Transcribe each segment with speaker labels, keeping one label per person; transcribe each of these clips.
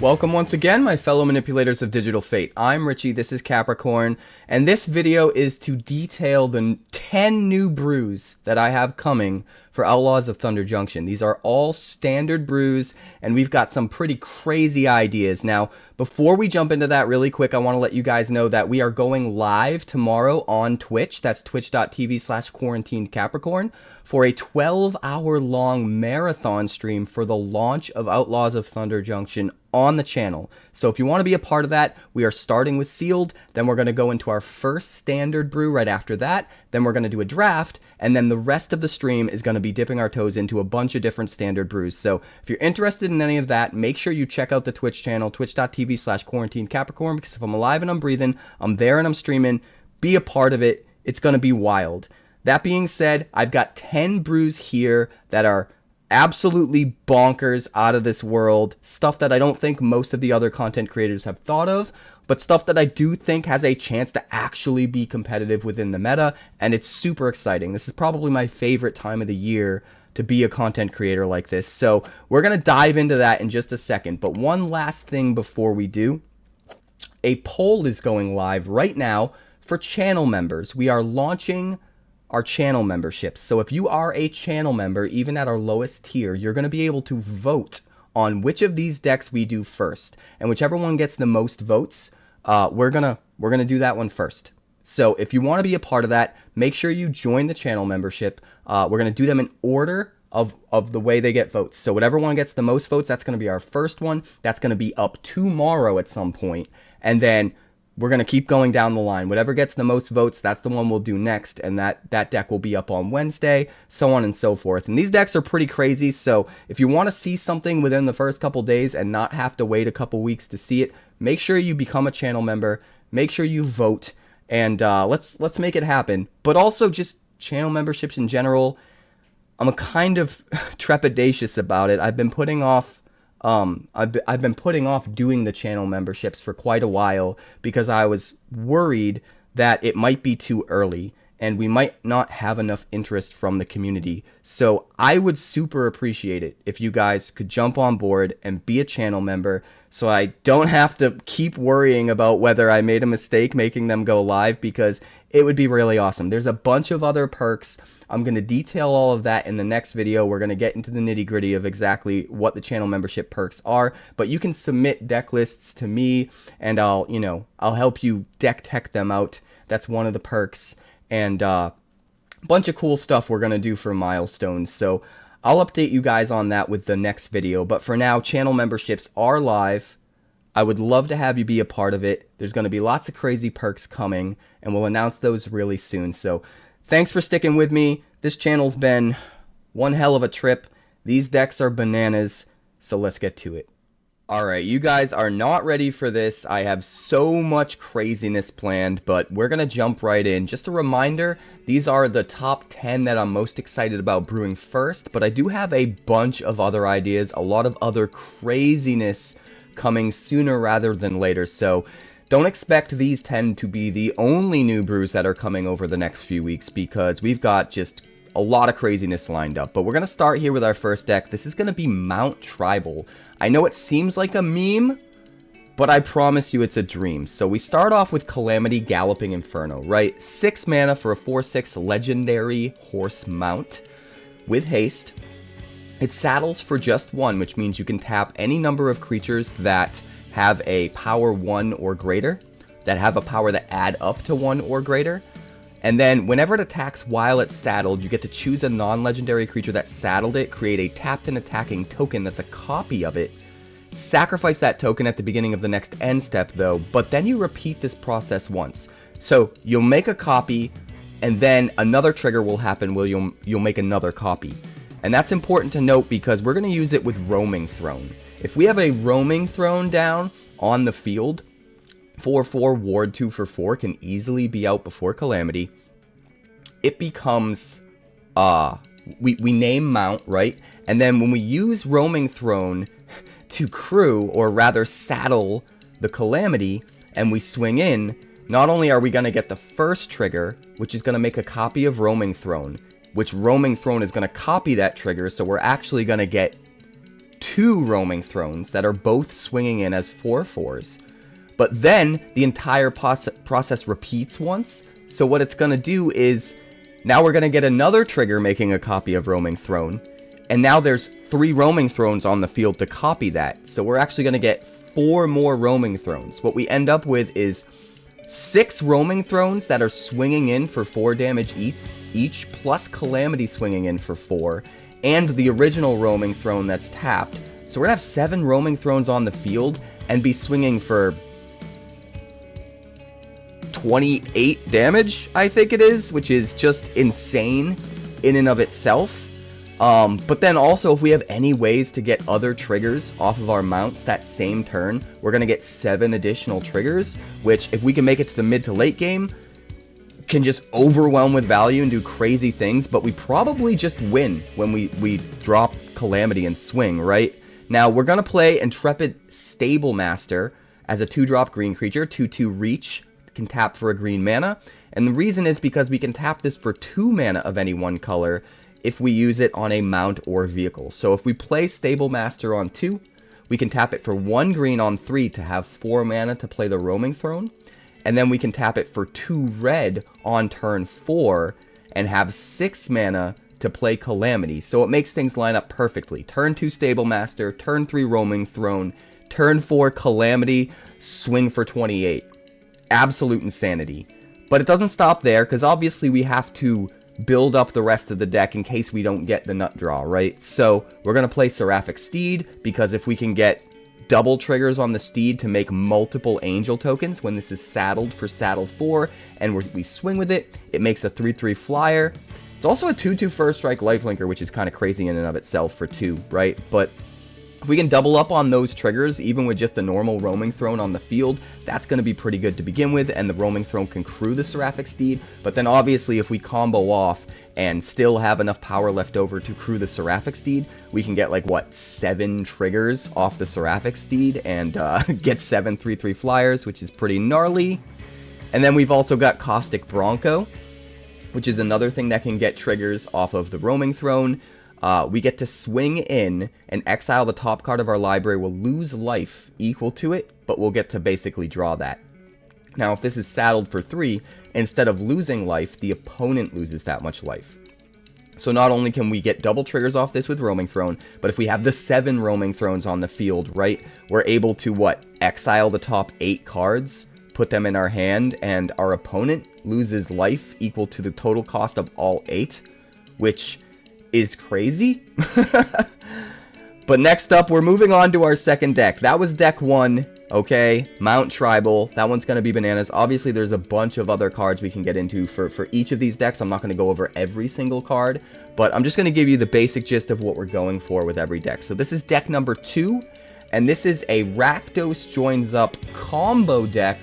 Speaker 1: Welcome once again, my fellow manipulators of digital fate. I'm Richie, this is Capricorn, and this video is to detail the 10 new brews that I have coming for Outlaws of Thunder Junction. These are all standard brews, and we've got some pretty crazy ideas. Now, before we jump into that really quick, I want to let you guys know that we are going live tomorrow on Twitch. That's twitch.tv/quarantinedcapricorn for a 12-hour-long marathon stream for the launch of Outlaws of Thunder Junction on the channel. So if you want to be a part of that, we are starting with sealed, then we're going to go into our first standard brew right after that, then we're going to do a draft, and then the rest of the stream is going to be dipping our toes into a bunch of different standard brews. So if you're interested in any of that, make sure you check out the Twitch channel, twitch.tv/quarantinedcapricorn, because if I'm alive and I'm breathing, I'm there and I'm streaming. Be a part of it. It's going to be wild. That being said, I've got 10 brews here that are absolutely bonkers, out of this world, stuff that I don't think most of the other content creators have thought of, but stuff that I do think has a chance to actually be competitive within the meta, and it's super exciting. This is probably my favorite time of the year to be a content creator like this, so we're going to dive into that in just a second. But one last thing before we do, a poll is going live right now for channel members. We are launching our channel memberships. So if you are a channel member, even at our lowest tier, you're going to be able to vote on which of these decks we do first. And whichever one gets the most votes, we're gonna do that one first. So if you want to be a part of that, make sure you join the channel membership. We're going to do them in order of the way they get votes. So whatever one gets the most votes, that's going to be our first one. That's going to be up tomorrow at some point. And then we're going to keep going down the line. Whatever gets the most votes, that's the one we'll do next, and that deck will be up on Wednesday, so on and so forth. And these decks are pretty crazy, so if you want to see something within the first couple days and not have to wait a couple weeks to see it, make sure you become a channel member, make sure you vote, and let's make it happen. But also just channel memberships in general, I'm kind of trepidatious about it. I've been putting off doing the channel memberships for quite a while because I was worried that it might be too early and we might not have enough interest from the community. So I would super appreciate it if you guys could jump on board and be a channel member so I don't have to keep worrying about whether I made a mistake making them go live, because it would be really awesome. There's a bunch of other perks. I'm going to detail all of that in the next video. We're going to get into the nitty-gritty of exactly what the channel membership perks are, but you can submit deck lists to me and I'll help you deck tech them out. That's one of the perks, and a bunch of cool stuff we're going to do for milestones. So I'll update you guys on that with the next video, but for now, channel memberships are live. I would love to have you be a part of it. There's going to be lots of crazy perks coming, and we'll announce those really soon. So thanks for sticking with me. This channel's been one hell of a trip. These decks are bananas, so let's get to it. Alright, you guys are not ready for this. I have so much craziness planned, but we're going to jump right in. Just a reminder, these are the top 10 that I'm most excited about brewing first, but I do have a bunch of other ideas, a lot of other craziness coming sooner rather than later, so don't expect these 10 to be the only new brews that are coming over the next few weeks, because we've got just a lot of craziness lined up. But we're going to start here with our first deck. This is going to be Mount Tribal. I know it seems like a meme, but I promise you it's a dream. So we start off with Calamity Galloping Inferno, right? 6 mana for a 4/6 legendary horse mount with haste. It saddles for just 1, which means you can tap any number of creatures that have a power 1 or greater, that have a power that add up to 1 or greater. And then whenever it attacks while it's saddled, you get to choose a non-legendary creature that saddled it, create a tapped and attacking token that's a copy of it. Sacrifice that token at the beginning of the next end step though, but then you repeat this process once. So you'll make a copy, and then another trigger will happen where you'll make another copy. And that's important to note because we're going to use it with Roaming Throne. If we have a Roaming Throne down on the field, 4/4 ward 2 for 4 can easily be out before Calamity. It becomes, we name Mount, right? And then when we use Roaming Throne to crew, or rather saddle the Calamity, and we swing in, not only are we going to get the first trigger, which is going to make a copy of Roaming Throne, which Roaming Throne is going to copy that trigger, so we're actually going to get 2 roaming thrones that are both swinging in as 4/4s. But then the entire process repeats once. So what it's going to do is, now we're going to get another trigger making a copy of roaming throne. And now there's 3 roaming thrones on the field to copy that. So we're actually going to get 4 more roaming thrones. What we end up with is 6 roaming thrones that are swinging in for 4 damage each, plus Calamity swinging in for 4, and the original roaming throne that's tapped. So we're going to have 7 roaming thrones on the field and be swinging for 28 damage, I think it is, which is just insane in and of itself. But then also, if we have any ways to get other triggers off of our mounts that same turn, we're going to get 7 additional triggers, which, if we can make it to the mid to late game, can just overwhelm with value and do crazy things. But we probably just win when we drop Calamity and swing, right? Now, we're going to play Intrepid Stable Master as a 2-drop green creature, 2/2 reach, can tap for a green mana. And the reason is because we can tap this for 2 mana of any one color if we use it on a mount or vehicle. So if we play Stable Master on 2, we can tap it for 1 green on 3 to have 4 mana to play the Roaming Throne. And then we can tap it for 2 red on turn 4 and have 6 mana to play Calamity. So it makes things line up perfectly. Turn 2 Stable Master, turn 3 Roaming Throne, turn 4 Calamity, swing for 28. Absolute insanity. But it doesn't stop there, because obviously we have to build up the rest of the deck in case we don't get the nut draw, right? So we're going to play Seraphic Steed, because if we can get double triggers on the Steed to make multiple Angel tokens when this is saddled for saddle 4, and we swing with it, it makes a 3/3 flyer. It's also a 2/2 first strike lifelinker, which is kind of crazy in and of itself for 2, right? But if we can double up on those triggers, even with just a normal Roaming Throne on the field, that's going to be pretty good to begin with, and the Roaming Throne can crew the Seraphic Steed. But then obviously, if we combo off and still have enough power left over to crew the Seraphic Steed, we can get, like, what, 7 triggers off the Seraphic Steed and get 7 3/3 flyers, which is pretty gnarly. And then we've also got Caustic Bronco, which is another thing that can get triggers off of the Roaming Throne. We get to swing in and exile the top card of our library. We'll lose life equal to it, but we'll get to basically draw that. Now, if this is saddled for 3, instead of losing life, the opponent loses that much life. So not only can we get double triggers off this with Roaming Throne, but if we have the 7 Roaming Thrones on the field, right, we're able to, what, exile the top 8 cards, put them in our hand, and our opponent loses life equal to the total cost of all 8, which is crazy. But next up, we're moving on to our second deck. That was deck 1, okay? Mount Tribal. That one's going to be bananas. Obviously, there's a bunch of other cards we can get into for each of these decks. I'm not going to go over every single card, but I'm just going to give you the basic gist of what we're going for with every deck. So this is deck number 2, and this is a Rakdos Joins Up combo deck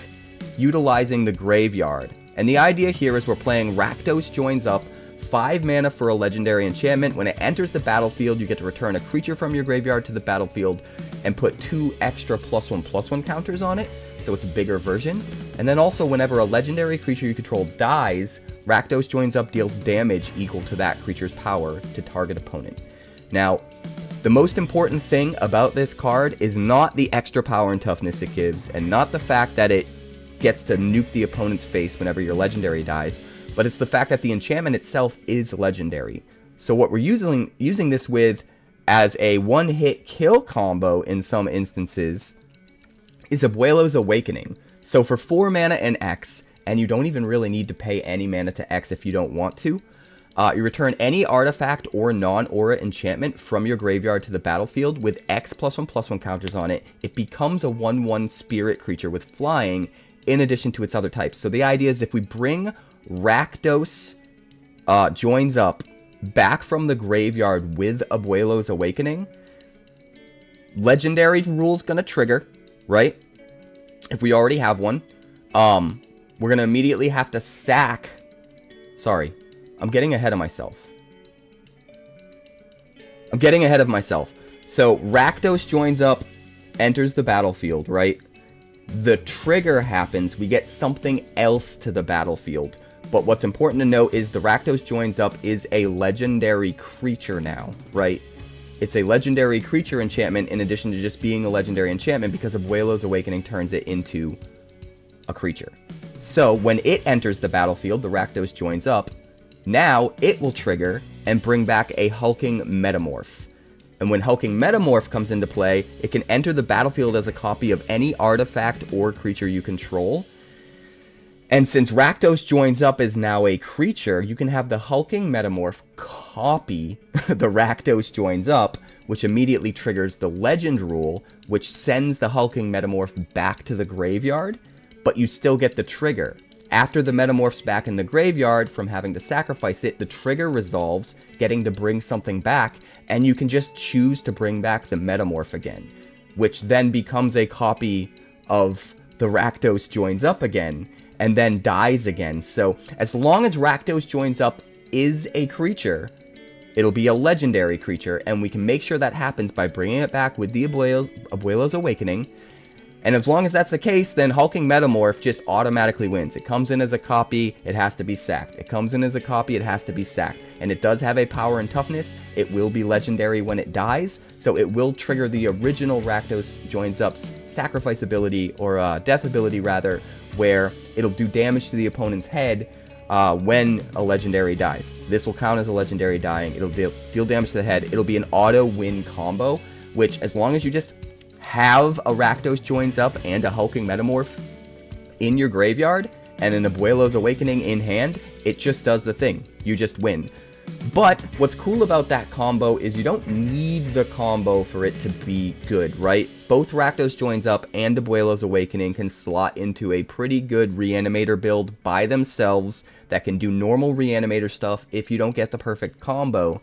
Speaker 1: utilizing the graveyard. And the idea here is we're playing Rakdos Joins Up, 5 mana for a legendary enchantment. When it enters the battlefield, you get to return a creature from your graveyard to the battlefield and put 2 extra +1/+1 counters on it, so it's a bigger version. And then also, whenever a legendary creature you control dies, Rakdos Joins Up deals damage equal to that creature's power to target opponent. Now, the most important thing about this card is not the extra power and toughness it gives, and not the fact that it gets to nuke the opponent's face whenever your legendary dies, but it's the fact that the enchantment itself is legendary. So what we're using this with as a 1-hit kill combo in some instances is Abuelo's Awakening. So for 4 mana and X, and you don't even really need to pay any mana to X if you don't want to, you return any artifact or non-aura enchantment from your graveyard to the battlefield with X +1/+1 counters on it. It becomes a 1/1 spirit creature with flying in addition to its other types. So the idea is if we bring Rakdos Joins Up back from the graveyard with Abuelo's Awakening, legendary rule's gonna trigger, right? If we already have one, we're gonna immediately have to sack. Sorry, I'm getting ahead of myself. So Rakdos Joins Up, enters the battlefield, right? The trigger happens, we get something else to the battlefield. But what's important to note is the Rakdos Joins Up is a legendary creature now, right? it's a legendary creature enchantment in addition to just being a legendary enchantment, because Abuela's Awakening turns it into a creature. So when it enters the battlefield, the Rakdos joins up. Now it will trigger and bring back a Hulking Metamorph. And when Hulking Metamorph comes into play, it can enter the battlefield as a copy of any artifact or creature you control. And since Rakdos joins up as now a creature, you can have the Hulking Metamorph copy the Rakdos joins up, which immediately triggers the Legend rule, which sends the Hulking Metamorph back to the graveyard, but you still get the trigger. After the Metamorph's back in the graveyard from having to sacrifice it, the trigger resolves, getting to bring something back, and you can just choose to bring back the Metamorph again, which then becomes a copy of the Rakdos joins up again, and then dies again. So as long as Rakdos joins up is a creature, it'll be a legendary creature, and we can make sure that happens by bringing it back with the Abuela's Awakening. And as long as that's the case, then Hulking Metamorph just automatically wins. It comes in as a copy, it has to be sacked. It comes in as a copy, it has to be sacked. And it does have a power and toughness. It will be legendary when it dies, so it will trigger the original Rakdos joins up's sacrifice ability, or death ability rather, where it'll do damage to the opponent's head when a legendary dies. This will count as a legendary dying. It'll deal damage to the head. It'll be an auto-win combo, which as long as you just have a Rakdos joins up and a Hulking Metamorph in your graveyard and an Abuela's Awakening in hand, it just does the thing. You just win. But what's cool about that combo is you don't need the combo for it to be good, right? Both Rakdos joins up and Abuela's Awakening can slot into a pretty good Reanimator build by themselves that can do normal Reanimator stuff if you don't get the perfect combo.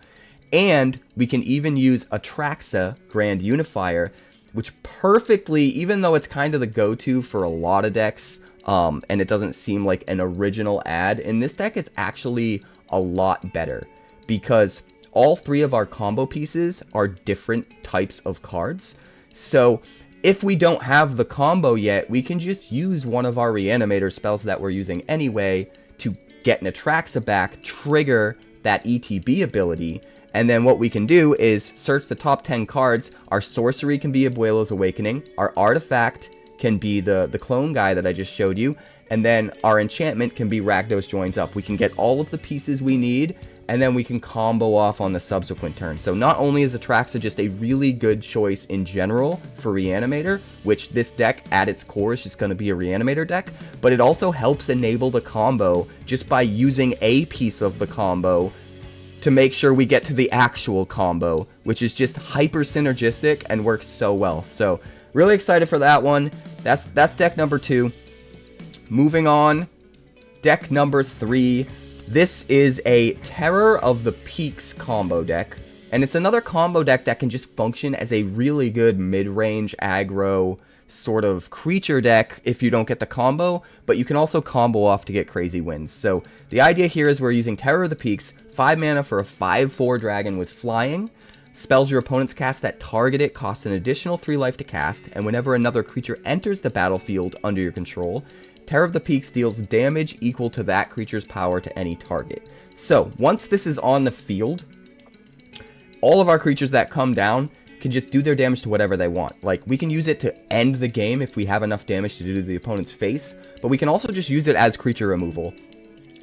Speaker 1: And we can even use Atraxa, Grand Unifier, which perfectly, even though it's kind of the go-to for a lot of decks, and it doesn't seem like an original add, in this deck it's actually a lot better, because all three of our combo pieces are different types of cards. So if we don't have the combo yet, we can just use one of our Reanimator spells that we're using anyway to get an Atraxa back, trigger that ETB ability, and then what we can do is search the top 10 cards. Our sorcery can be Abuela's Awakening, our artifact can be the clone guy that I just showed you, and then our enchantment can be Rakdos joins up. We can get all of the pieces we need, and then we can combo off on the subsequent turn. So not only is Atraxa just a really good choice in general for Reanimator, which this deck at its core is just going to be a Reanimator deck, but it also helps enable the combo just by using a piece of the combo to make sure we get to the actual combo, which is just hyper synergistic and works so well. So really excited for that one. That's deck number 2. Moving on, deck number 3. This is a Terror of the Peaks combo deck, and it's another combo deck that can just function as a really good mid-range aggro sort of creature deck if you don't get the combo, but you can also combo off to get crazy wins. So the idea here is we're using Terror of the Peaks, 5 mana for a 5/4 dragon with flying. Spells your opponents cast that target it cost an additional 3 life to cast, and whenever another creature enters the battlefield under your control, Terror of the Peaks deals damage equal to that creature's power to any target. So once this is on the field, all of our creatures that come down can just do their damage to whatever they want. Like, we can use it to end the game if we have enough damage to do to the opponent's face, but we can also just use it as creature removal.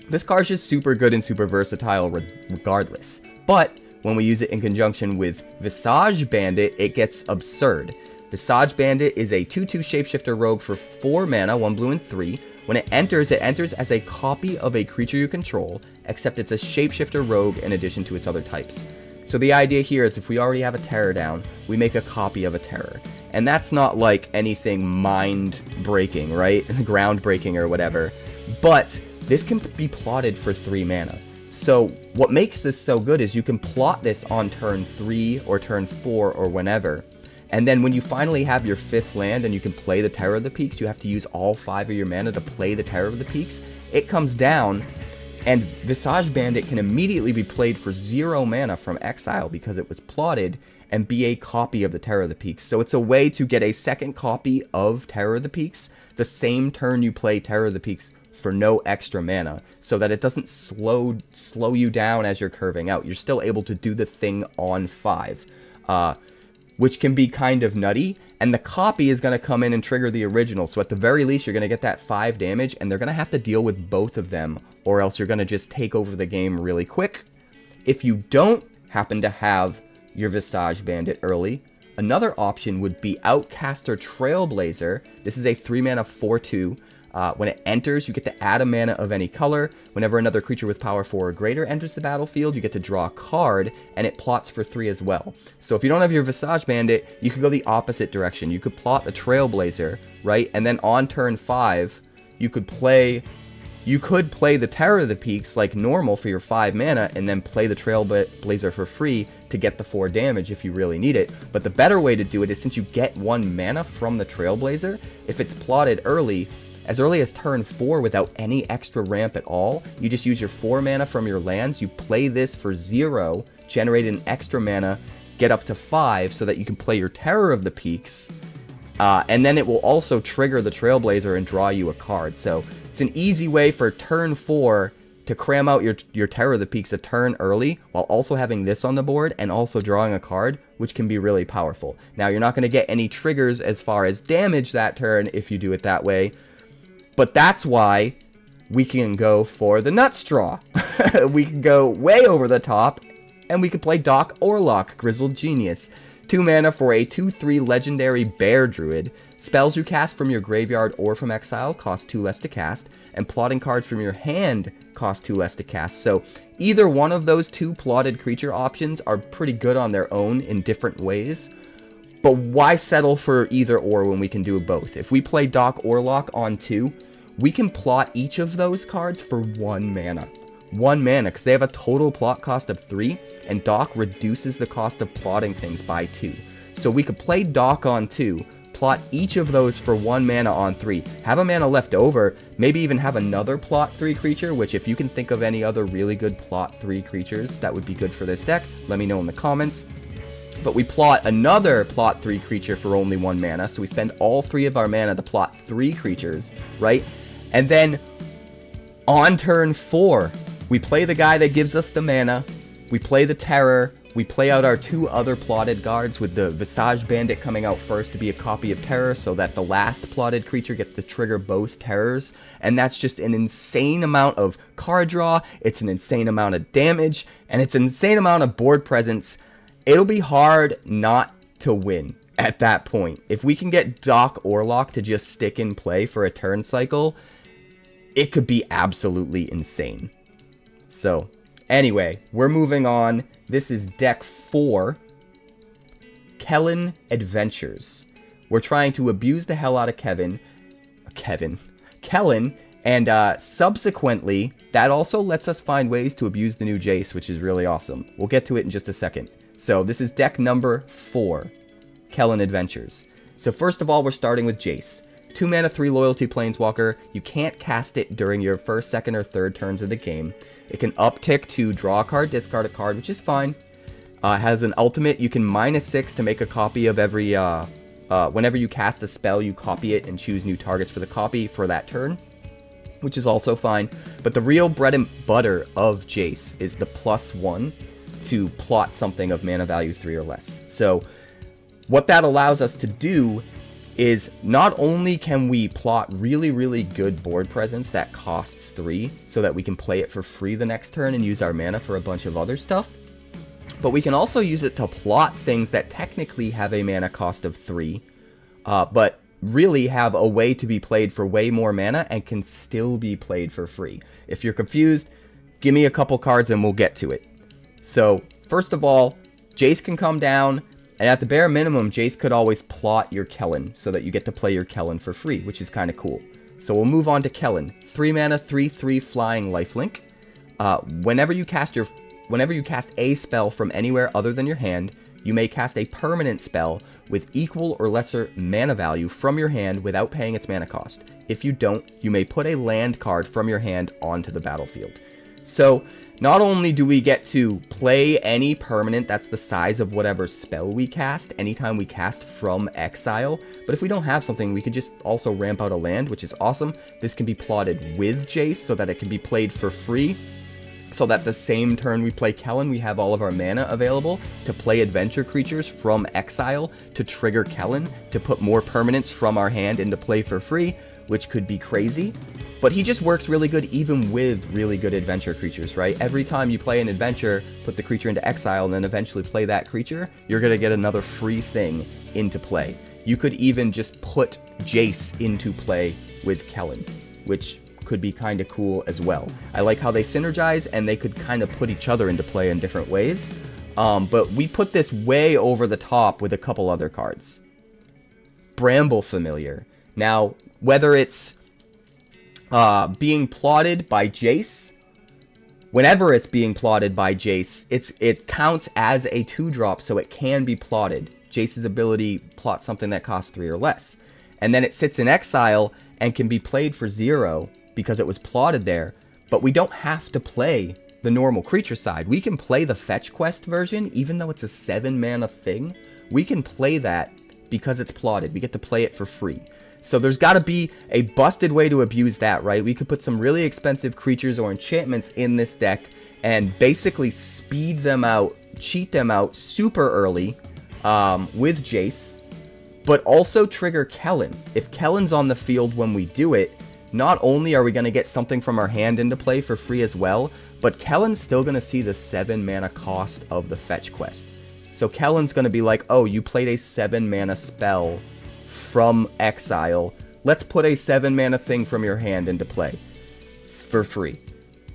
Speaker 1: This card's just super good and super versatile regardless. But when we use it in conjunction with Visage Bandit, it gets absurd. Visage Bandit is a 2/2 shapeshifter rogue for 4 mana, 1 blue and 3. When it enters as a copy of a creature you control, except it's a shapeshifter rogue in addition to its other types. So the idea here is if we already have a terror down, we make a copy of a terror. And that's not like anything mind-breaking, right? Groundbreaking or whatever. But this can be plotted for 3 mana. So what makes this so good is you can plot this on turn 3 or turn 4 or whenever. And then when you finally have your 5th land and you can play the Terror of the Peaks, you have to use all 5 of your mana to play the Terror of the Peaks. It comes down, and Visage Bandit can immediately be played for 0 mana from exile because it was plotted, and be a copy of the Terror of the Peaks. So it's a way to get a second copy of Terror of the Peaks the same turn you play Terror of the Peaks for no extra mana, so that it doesn't slow you down as you're curving out. You're still able to do the thing on 5. which can be kind of nutty. And the copy is going to come in and trigger the original. So at the very least, you're going to get that 5 damage, and they're going to have to deal with both of them, or else you're going to just take over the game really quick. If you don't happen to have your Visage Bandit early, another option would be Outcaster Trailblazer. This is a 3-mana 4/2. When it enters, you get to add a mana of any color. Whenever another creature with power 4 or greater enters the battlefield, you get to draw a card, and it plots for 3 as well. So if you don't have your Visage Bandit, you could go the opposite direction. You could plot the Trailblazer, right? And then on turn 5, you could play the Terror of the Peaks like normal for your 5 mana, and then play the Trailblazer for free to get the 4 damage if you really need it. But the better way to do it is, since you get 1 mana from the Trailblazer, if it's plotted early, as early as turn 4 without any extra ramp at all, you just use your 4 mana from your lands, you play this for 0, generate an extra mana, get up to 5 so that you can play your Terror of the Peaks, and then it will also trigger the Trailblazer and draw you a card. So it's an easy way for turn 4 to cram out your Terror of the Peaks a turn early, while also having this on the board and also drawing a card, which can be really powerful. Now, you're not going to get any triggers as far as damage that turn if you do it that way, but that's why we can go for the nut straw. We can go way over the top, and we can play Doc Orlok, Grizzled Genius. 2 mana for a 2/3 legendary Bear Druid. Spells you cast from your graveyard or from exile cost 2 less to cast, and plotting cards from your hand cost 2 less to cast. So either one of those 2 plotted creature options are pretty good on their own in different ways. But why settle for either or when we can do both? If we play Doc Orlok on 2, we can plot each of those cards for 1 mana. 1 mana, because they have a total plot cost of 3, and Doc reduces the cost of plotting things by 2. So we could play Doc on 2, plot each of those for 1 mana on 3, have a mana left over, maybe even have another plot 3 creature, which if you can think of any other really good plot 3 creatures that would be good for this deck, let me know in the comments. But we plot another plot 3 creature for only 1 mana, so we spend all 3 of our mana to plot 3 creatures, right? And then on turn 4, we play the guy that gives us the mana, we play the Terror, we play out our 2 other plotted guards with the Visage Bandit coming out first to be a copy of Terror, so that the last plotted creature gets to trigger both Terrors, and that's just an insane amount of card draw, it's an insane amount of damage, and it's an insane amount of board presence. It'll be hard not to win at that point. If we can get Doc Orlok to just stick in play for a turn cycle, it could be absolutely insane. So, anyway, we're moving on. This is deck 4, KELLAN Adventures. We're trying to abuse the hell out of Kellan, and subsequently, that also lets us find ways to abuse the new Jace, which is really awesome. We'll get to it in just a second. So, this is deck number 4, KELLAN Adventures. So, first of all, we're starting with Jace. 2 mana, 3 loyalty planeswalker. You can't cast it during your first, second, or third turns of the game. It can uptick to draw a card, discard a card, which is fine. Has an ultimate. You can -6 to make a copy of every, whenever you cast a spell, you copy it and choose new targets for the copy for that turn, which is also fine. But the real bread and butter of Jace is the +1 to plot something of mana value 3 or less. So what that allows us to do is not only can we plot really, really good board presence that costs 3 so that we can play it for free the next turn and use our mana for a bunch of other stuff, but we can also use it to plot things that technically have a mana cost of 3, but really have a way to be played for way more mana and can still be played for free. If you're confused, give me a couple cards and we'll get to it. So, first of all, Jace can come down, and at the bare minimum, Jace could always plot your Kellan so that you get to play your Kellan for free, which is kind of cool. So we'll move on to Kellan. 3 mana, 3/3 flying lifelink. Whenever you cast a spell from anywhere other than your hand, you may cast a permanent spell with equal or lesser mana value from your hand without paying its mana cost. If you don't, you may put a land card from your hand onto the battlefield. So, not only do we get to play any permanent that's the size of whatever spell we cast anytime we cast from exile, but if we don't have something, we could just also ramp out a land, which is awesome. This can be plotted with Jace so that it can be played for free. so that the same turn we play KELLAN, we have all of our mana available to play adventure creatures from exile to trigger KELLAN, to put more permanents from our hand into play for free, which could be crazy. But he just works really good even with really good adventure creatures, right? Every time you play an adventure, put the creature into exile, and then eventually play that creature, you're going to get another free thing into play. You could even just put JACE into play with KELLAN, which could be kind of cool as well. I like how they synergize, and they could kind of put each other into play in different ways. But we put this way over the top with a couple other cards. Bramble Familiar. Now, whether it's being plotted by JACE, whenever it's being plotted by JACE, it counts as a 2-drop, so it can be plotted. JACE's ability plot something that costs 3 or less. And then it sits in exile and can be played for 0 because it was plotted there. But we don't have to play the normal creature side. We can play the fetch quest version, even though it's a 7-mana thing. We can play that because it's plotted. We get to play it for free. So there's got to be a busted way to abuse that, right? We could put some really expensive creatures or enchantments in this deck and basically speed them out, cheat them out super early with JACE, but also trigger KELLAN. If KELLAN's on the field when we do it, not only are we going to get something from our hand into play for free as well, but KELLAN's still going to see the 7-mana cost of the fetch quest. So KELLAN's going to be like, oh, you played a 7-mana spell from exile. Let's put a 7-mana thing from your hand into play for free.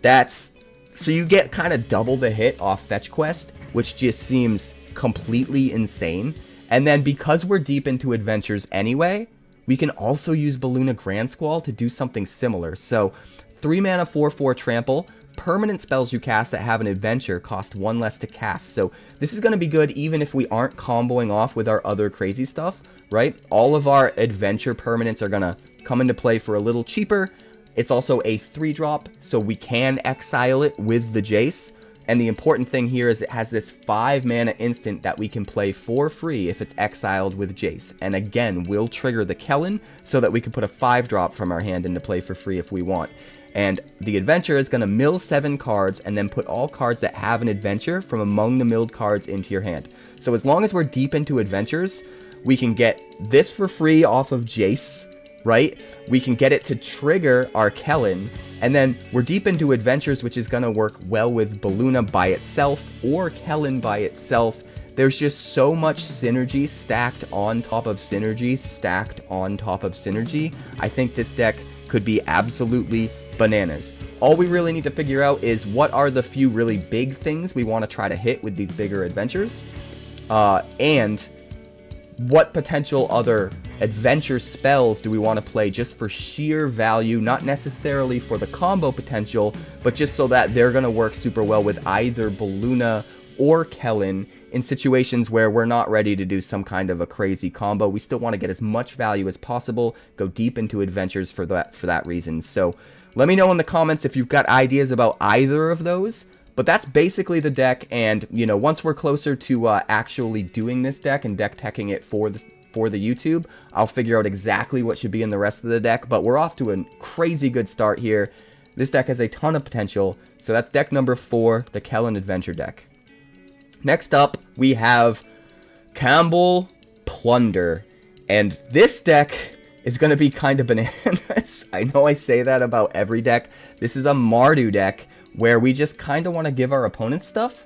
Speaker 1: So you get kind of double the hit off fetch quest, which just seems completely insane. And then because we're deep into adventures anyway, we can also use Baluna Grand Squall to do something similar. So 3 mana 4/4 trample. Permanent spells you cast that have an adventure cost 1 less to cast. So this is going to be good even if we aren't comboing off with our other crazy stuff, right? All of our adventure permanents are going to come into play for a little cheaper. It's also a 3-drop, so we can exile it with the JACE. And the important thing here is it has this 5-mana instant that we can play for free if it's exiled with JACE. And again, we'll trigger the KELLAN so that we can put a 5-drop from our hand into play for free if we want. And the adventure is going to mill 7 cards and then put all cards that have an adventure from among the milled cards into your hand. So as long as we're deep into adventures, we can get this for free off of JACE, right? We can get it to trigger our KELLAN, and then we're deep into adventures, which is going to work well with Baluna by itself or KELLAN by itself. There's just so much synergy stacked on top of synergy, stacked on top of synergy. I think this deck could be absolutely bananas. All we really need to figure out is what are the few really big things we want to try to hit with these bigger adventures, and what potential other adventure spells do we want to play just for sheer value, not necessarily for the combo potential, but just so that they're going to work super well with either Baluna or KELLAN in situations where we're not ready to do some kind of a crazy combo. We still want to get as much value as possible, go deep into adventures for that reason. So let me know in the comments if you've got ideas about either of those. But that's basically the deck, and you know, once we're closer to actually doing this deck and deck teching it for the YouTube, I'll figure out exactly what should be in the rest of the deck. But we're off to a crazy good start here. This deck has a ton of potential. So that's deck number 4, the KELLAN Adventure deck. Next up, we have KAMBUL Plunder, and this deck is going to be kind of bananas. I know I say that about every deck. This is a Mardu deck where we just kind of want to give our opponents stuff.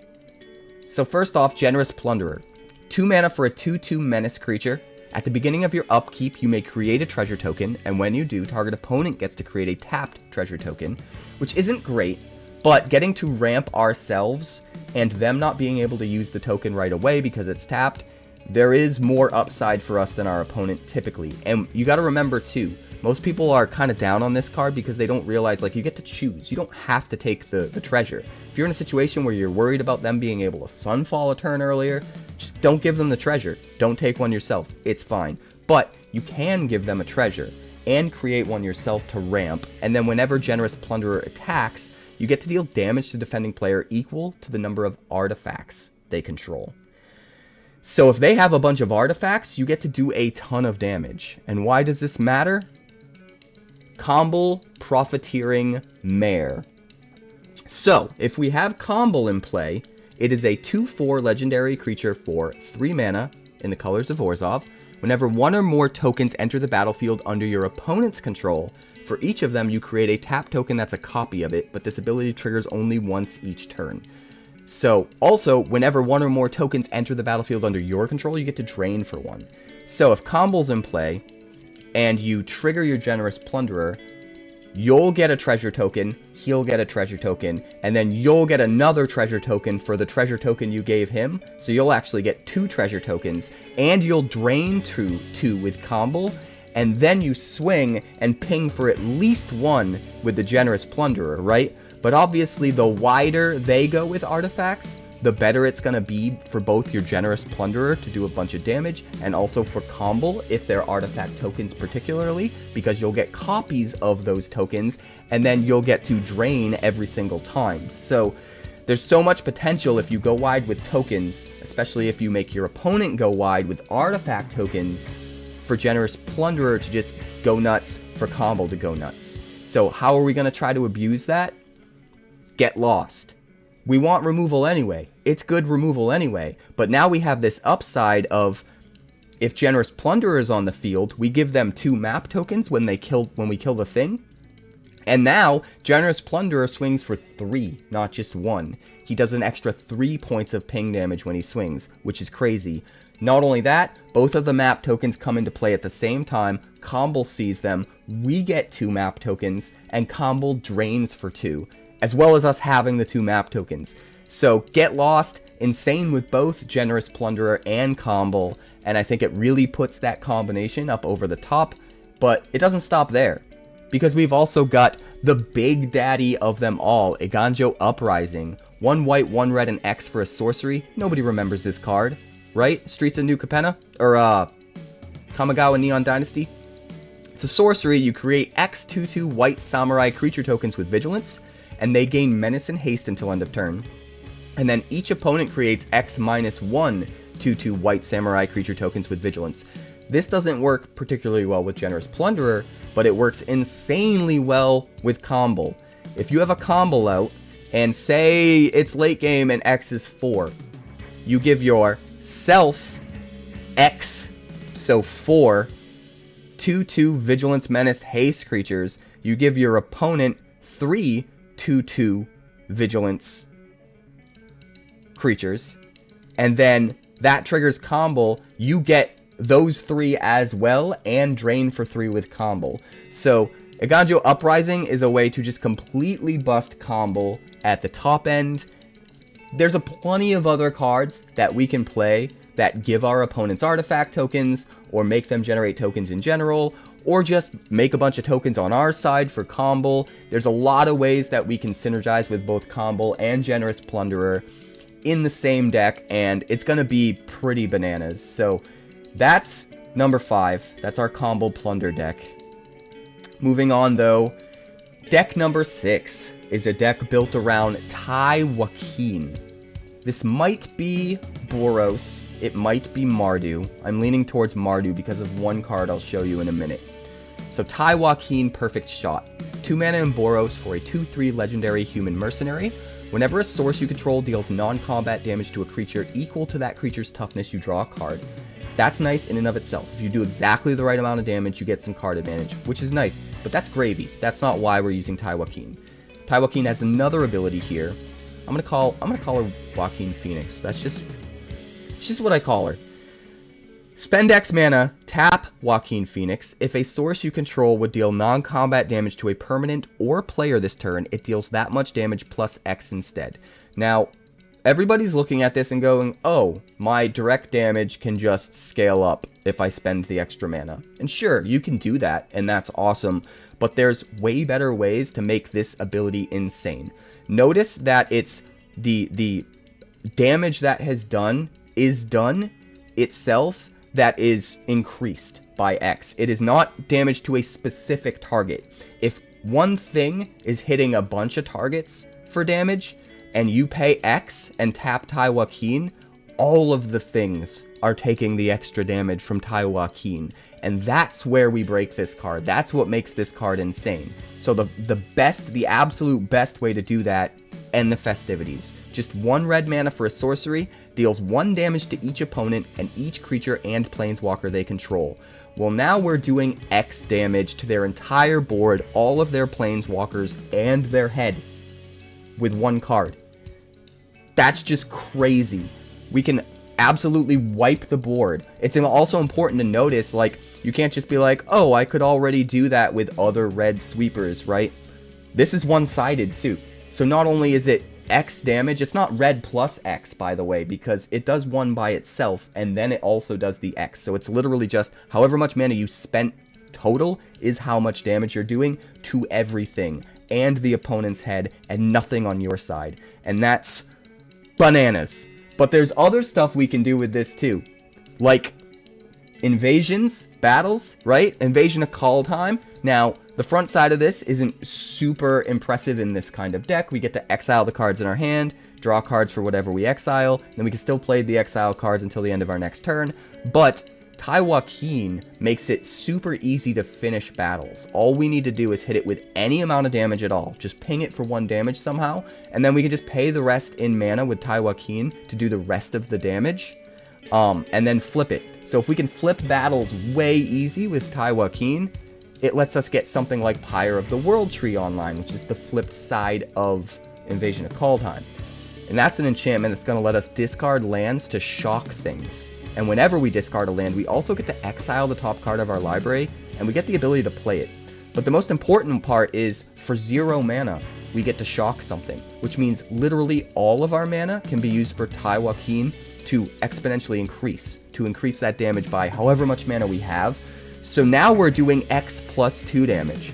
Speaker 1: So first off, Generous Plunderer. 2 mana for a 2/2 menace creature. At the beginning of your upkeep, you may create a treasure token, and when you do, target opponent gets to create a tapped treasure token, which isn't great, but getting to ramp ourselves and them not being able to use the token right away because it's tapped, there is more upside for us than our opponent typically. And you got to remember too, most people are kind of down on this card because they don't realize, like, you get to choose. You don't have to take the treasure. If you're in a situation where you're worried about them being able to Sunfall a turn earlier, just don't give them the treasure. Don't take one yourself. It's fine. But you can give them a treasure and create one yourself to ramp, and then whenever Generous Plunderer attacks, you get to deal damage to defending player equal to the number of artifacts they control. So if they have a bunch of artifacts, you get to do a ton of damage. And why does this matter? KAMBUL Profiteering Mare. So, if we have KAMBUL in play, it is a 2/4 legendary creature for 3 mana in the colors of 𝑉𝑹𝑺𝑻. Whenever one or more tokens enter the battlefield under your opponent's control, for each of them you create a tap token that's a copy of it, but this ability triggers only once each turn. So, also, whenever one or more tokens enter the battlefield under your control, you get to drain for 1. So, if KAMBUL's in play, and you trigger your Generous Plunderer, you'll get a treasure token, he'll get a treasure token, and then you'll get another treasure token for the treasure token you gave him, so you'll actually get 2 treasure tokens, and you'll drain 2 with KAMBUL, and then you swing and ping for at least 1 with the Generous Plunderer, right? But obviously, the wider they go with artifacts, the better it's going to be for both your Generous Plunderer to do a bunch of damage, and also for KAMBUL if they're artifact tokens particularly, because you'll get copies of those tokens, and then you'll get to drain every single time. So there's so much potential if you go wide with tokens, especially if you make your opponent go wide with artifact tokens, for Generous Plunderer to just go nuts, for KAMBUL to go nuts. So how are we going to try to abuse that? Get lost. We want removal anyway. It's good removal anyway. But now we have this upside of, if Generous Plunderer is on the field, we give them 2 map tokens when we kill the thing. And now, Generous Plunderer swings for 3, not just 1. He does an extra 3 points of ping damage when he swings, which is crazy. Not only that, both of the map tokens come into play at the same time. KAMBUL sees them, we get 2 map tokens, and KAMBUL drains for 2. As well as us having the 2 map tokens. So, get lost, insane with both Generous Plunderer and KAMBUL, and I think it really puts that combination up over the top, but it doesn't stop there, because we've also got the big daddy of them all, Eiganjo Uprising. 1 white, 1 red, and X for a sorcery. Nobody remembers this card, right? Streets of New Capenna? Or, Kamigawa Neon Dynasty? It's a sorcery. You create X 2/2 white samurai creature tokens with Vigilance, and they gain Menace and Haste until end of turn. And then each opponent creates X -1 2/2 white samurai creature tokens with Vigilance. This doesn't work particularly well with Generous Plunderer, but it works insanely well with KAMBUL. If you have a KAMBUL out, and say it's late game and X is 4, you give yourself X, so 4, 2/2 Vigilance, Menace, Haste creatures. You give your opponent 3 2/2 Vigilance creatures, and then that triggers KAMBUL. You get those 3 as well, and drain for 3 with KAMBUL. So Eiganjo Uprising is a way to just completely bust KAMBUL at the top end. There's a plenty of other cards that we can play that give our opponents artifact tokens, or make them generate tokens in general, or just make a bunch of tokens on our side for KAMBUL. There's a lot of ways that we can synergize with both KAMBUL and Generous Plunderer in the same deck, and it's going to be pretty bananas. So that's number 5. That's our KAMBUL Plunder deck. Moving on though, deck number 6 is a deck built around TAII WAKEEN. This might be Boros, it might be Mardu. I'm leaning towards Mardu because of one card I'll show you in a minute. So TAII WAKEEN Perfect Shot. 2 mana in Boros for a 2/3 legendary human mercenary. Whenever a source you control deals non-combat damage to a creature equal to that creature's toughness, you draw a card. That's nice in and of itself. If you do exactly the right amount of damage, you get some card advantage, which is nice, but that's gravy. That's not why we're using TAII WAKEEN. TAII WAKEEN has another ability here. I'm gonna call her WAKEEN Phoenix. That's just what I call her. Spend X mana, tap WAKEEN Phoenix. If a source you control would deal non-combat damage to a permanent or player this turn, it deals that much damage plus X instead. Now, everybody's looking at this and going, oh, my direct damage can just scale up if I spend the extra mana. And sure, you can do that, and that's awesome, but there's way better ways to make this ability insane. Notice that it's the damage that is done itself that is increased by X. It is not damage to a specific target. If one thing is hitting a bunch of targets for damage, and you pay X and tap TAII WAKEEN, all of the things are taking the extra damage from TAII WAKEEN. And that's where we break this card. That's what makes this card insane. So the absolute best way to do that end the festivities. Just 1 red mana for a sorcery, deals 1 damage to each opponent and each creature and planeswalker they control. Well, now we're doing X damage to their entire board, all of their planeswalkers, and their head with 1 card. That's just crazy. We can absolutely wipe the board. It's also important to notice, like, you can't just be like, oh, I could already do that with other red sweepers, right? This is one-sided too. So not only is it X damage, it's not red plus X, by the way, because it does 1 by itself, and then it also does the X. So it's literally just however much mana you spent total is how much damage you're doing to everything, and the opponent's head, and nothing on your side. And that's bananas. But there's other stuff we can do with this too. Like invasions, battles, right? Invasion of Kaldheim. Now, the front side of this isn't super impressive in this kind of deck. We get to exile the cards in our hand, draw cards for whatever we exile, then we can still play the exile cards until the end of our next turn. But WAKEEN makes it super easy to finish battles. All we need to do is hit it with any amount of damage at all. Just ping it for 1 damage somehow, and then we can just pay the rest in mana with WAKEEN to do the rest of the damage, and then flip it. So if we can flip battles way easy with WAKEEN, it lets us get something like Pyre of the World Tree online, which is the flipped side of Invasion of Kaldheim. And that's an enchantment that's going to let us discard lands to shock things. And whenever we discard a land, we also get to exile the top card of our library, and we get the ability to play it. But the most important part is, for 0 mana, we get to shock something, which means literally all of our mana can be used for WAKEEN to exponentially increase that damage by however much mana we have. So now we're doing X plus 2 damage.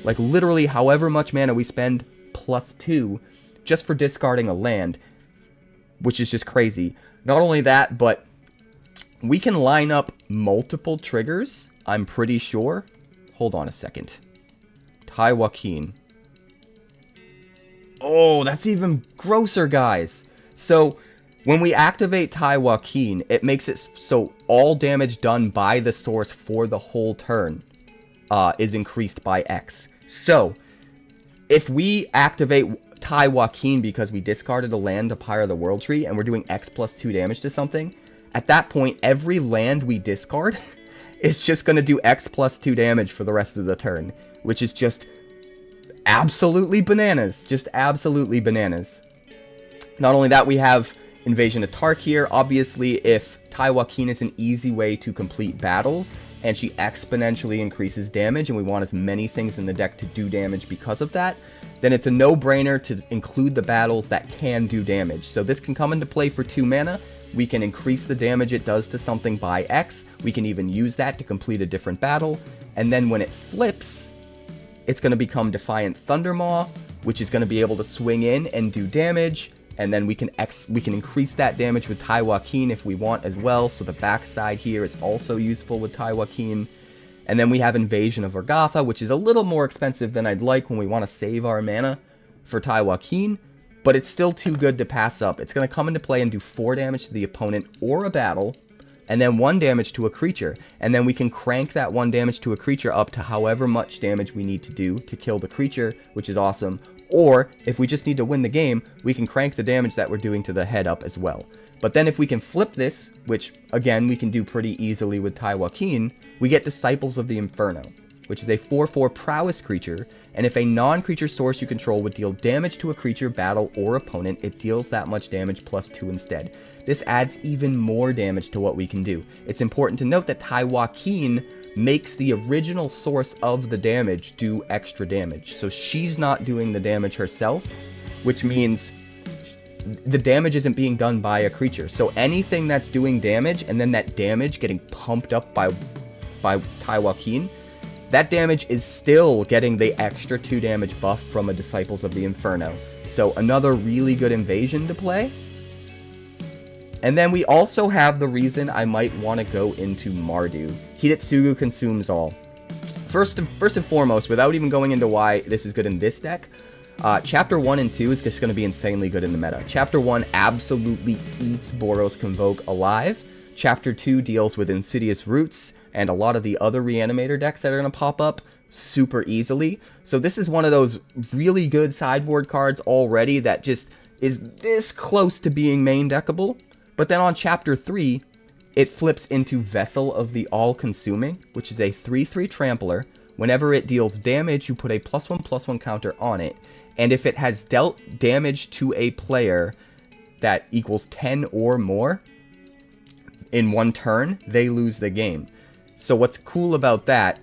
Speaker 1: Like literally however much mana we spend plus 2 just for discarding a land, which is just crazy. Not only that, but we can line up multiple triggers, I'm pretty sure. Hold on a second. WAKEEN. Oh, that's even grosser, guys. So when we activate WAKEEN, it makes it so all damage done by the source for the whole turn is increased by X. So if we activate WAKEEN because we discarded a land to Pyre the World Tree and we're doing X plus 2 damage to something, at that point, every land we discard is just going to do X plus 2 damage for the rest of the turn, which is just absolutely bananas. Just absolutely bananas. Not only that, we have Invasion of Tark here. Obviously, if WAKEEN is an easy way to complete battles, and she exponentially increases damage, and we want as many things in the deck to do damage because of that, then it's a no-brainer to include the battles that can do damage. So this can come into play for 2 mana. We can increase the damage it does to something by X. We can even use that to complete a different battle. And then when it flips, it's going to become Defiant Thundermaw, which is going to be able to swing in and do damage. And then we can increase that damage with WAKEEN if we want as well. So the backside here is also useful with WAKEEN. And then we have Invasion of Urgatha, which is a little more expensive than I'd like when we want to save our mana for WAKEEN. But it's still too good to pass up. It's going to come into play and do 4 damage to the opponent or a battle, and then 1 damage to a creature. And then we can crank that 1 damage to a creature up to however much damage we need to do to kill the creature, which is awesome. Or, if we just need to win the game, we can crank the damage that we're doing to the head up as well. But then if we can flip this, which, again, we can do pretty easily with WAKEEN, we get Disciples of the Inferno, which is a 4/4 prowess creature, and if a non-creature source you control would deal damage to a creature, battle, or opponent, it deals that much damage plus 2 instead. This adds even more damage to what we can do. It's important to note that WAKEEN makes the original source of the damage do extra damage. So she's not doing the damage herself, which means the damage isn't being done by a creature. So anything that's doing damage, and then that damage getting pumped up by WAKEEN, that damage is still getting the extra 2 damage buff from a Disciples of the Inferno. So another really good invasion to play. And then we also have the reason I might want to go into Mardu. Hidetsugu consumes all. First and foremost, without even going into why this is good in this deck, Chapter 1 and 2 is just going to be insanely good in the meta. Chapter 1 absolutely eats Boros Convoke alive. Chapter 2 deals with Insidious Roots, and a lot of the other Reanimator decks that are going to pop up super easily. So this is one of those really good sideboard cards already that just is this close to being main deckable. But then on Chapter 3, it flips into Vessel of the All-Consuming, which is a 3/3 trampler. Whenever it deals damage, you put a +1/+1 counter on it. And if it has dealt damage to a player that equals 10 or more in one turn, they lose the game. So what's cool about that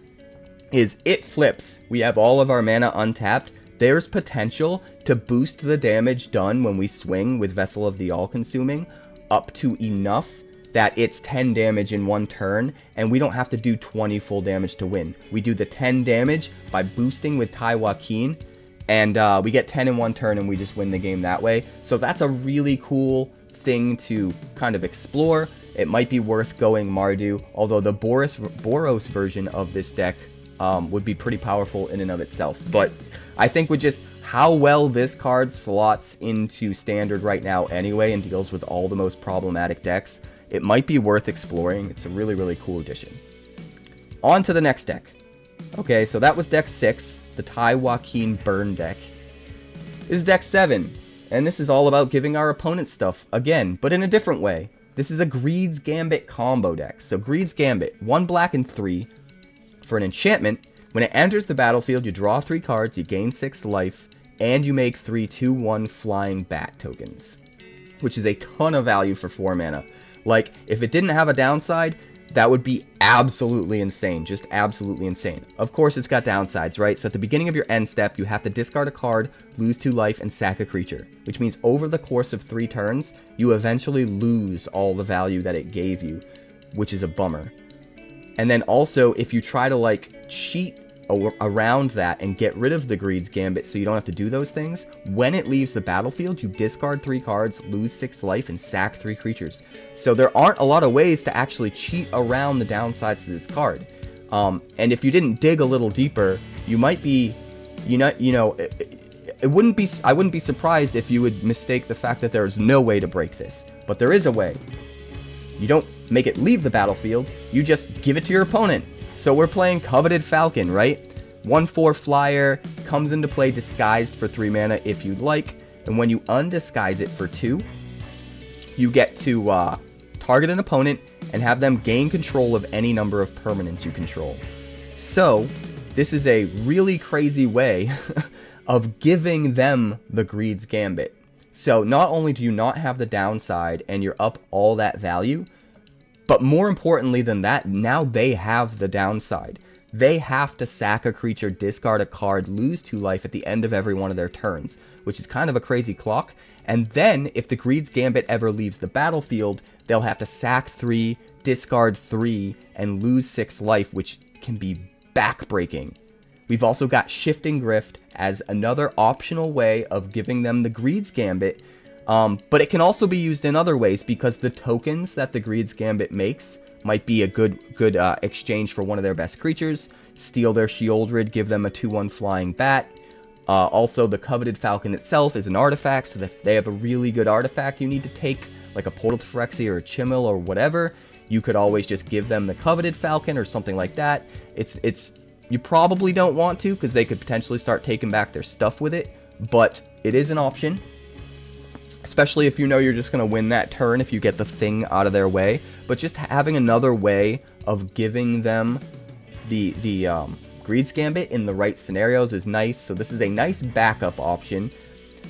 Speaker 1: is it flips. We have all of our mana untapped. There's potential to boost the damage done when we swing with Vessel of the All-Consuming up to enough that it's 10 damage in one turn, and we don't have to do 20 full damage to win. We do the 10 damage by boosting with TAII WAKEEN, and we get 10 in one turn, and we just win the game that way. So that's a really cool thing to kind of explore. It might be worth going Mardu, although the Boros version of this deck would be pretty powerful in and of itself. But I think with just how well this card slots into Standard right now anyway and deals with all the most problematic decks, it might be worth exploring. It's a really, really cool addition. On to the next deck. Okay, so that was deck 6, the TAII WAKEEN Burn deck. This is deck 7, and this is all about giving our opponent stuff again, but in a different way. This is a Greed's Gambit combo deck. So Greed's Gambit, 1 black and 3. For an enchantment, when it enters the battlefield, you draw 3 cards, you gain 6 life, and you make 3 2/1 flying bat tokens, which is a ton of value for 4 mana. Like, if it didn't have a downside, that would be absolutely insane. Just absolutely insane. Of course, it's got downsides, right? So at the beginning of your end step, you have to discard a card, lose 2 life, and sack a creature. Which means over the course of 3 turns, you eventually lose all the value that it gave you, which is a bummer. And then also, if you try to, like, cheat around that and get rid of the Greed's Gambit so you don't have to do those things, when it leaves the battlefield, you discard 3 cards, lose 6 life, and sack 3 creatures. So there aren't a lot of ways to actually cheat around the downsides to this card. And if you didn't dig a little deeper, you might be, I wouldn't be surprised if you would mistake the fact that there's no way to break this. But there is a way. You don't make it leave the battlefield, you just give it to your opponent. So we're playing Coveted Falcon, right? 1/4 flyer, comes into play disguised for 3 mana if you'd like, and when you undisguise it for 2, you get to target an opponent and have them gain control of any number of permanents you control. So this is a really crazy way of giving them the Greed's Gambit. So not only do you not have the downside and you're up all that value, but more importantly than that, now they have the downside. They have to sack a creature, discard a card, lose 2 life at the end of every one of their turns, which is kind of a crazy clock. And then, if the Greed's Gambit ever leaves the battlefield, they'll have to sack 3, discard 3, and lose 6 life, which can be backbreaking. We've also got Shifting Grift as another optional way of giving them the Greed's Gambit. But it can also be used in other ways because the tokens that the Greed's Gambit makes might be a good exchange for one of their best creatures. Steal their Sheoldred, give them a 2/1 flying bat. Also, the Coveted Falcon itself is an artifact, so if they have a really good artifact you need to take, like a Portal to Phyrexia or a Chimil or whatever, you could always just give them the Coveted Falcon or something like that. You probably don't want to because they could potentially start taking back their stuff with it, but it is an option. Especially if you know you're just going to win that turn if you get the thing out of their way. But just having another way of giving them the Greed's Gambit in the right scenarios is nice. So this is a nice backup option.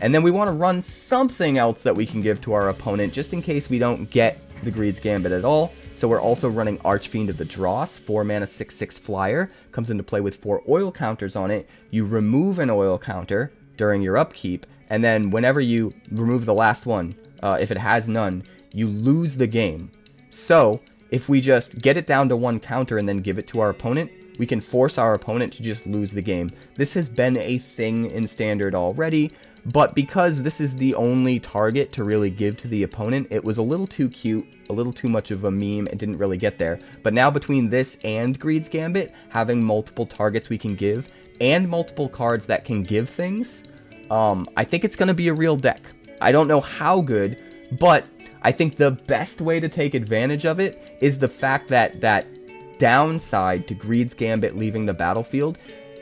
Speaker 1: And then we want to run something else that we can give to our opponent just in case we don't get the Greed's Gambit at all. So we're also running Archfiend of the Dross, 4 mana 6/6 flyer. Comes into play with 4 oil counters on it. You remove an oil counter during your upkeep. And then whenever you remove the last one, if it has none, you lose the game. So if we just get it down to 1 counter and then give it to our opponent, we can force our opponent to just lose the game. This has been a thing in Standard already, but because this is the only target to really give to the opponent, it was a little too cute, a little too much of a meme, and didn't really get there. But now between this and Greed's Gambit, having multiple targets we can give, and multiple cards that can give things, I think it's going to be a real deck. I don't know how good, but I think the best way to take advantage of it is the fact that downside to Greed's Gambit leaving the battlefield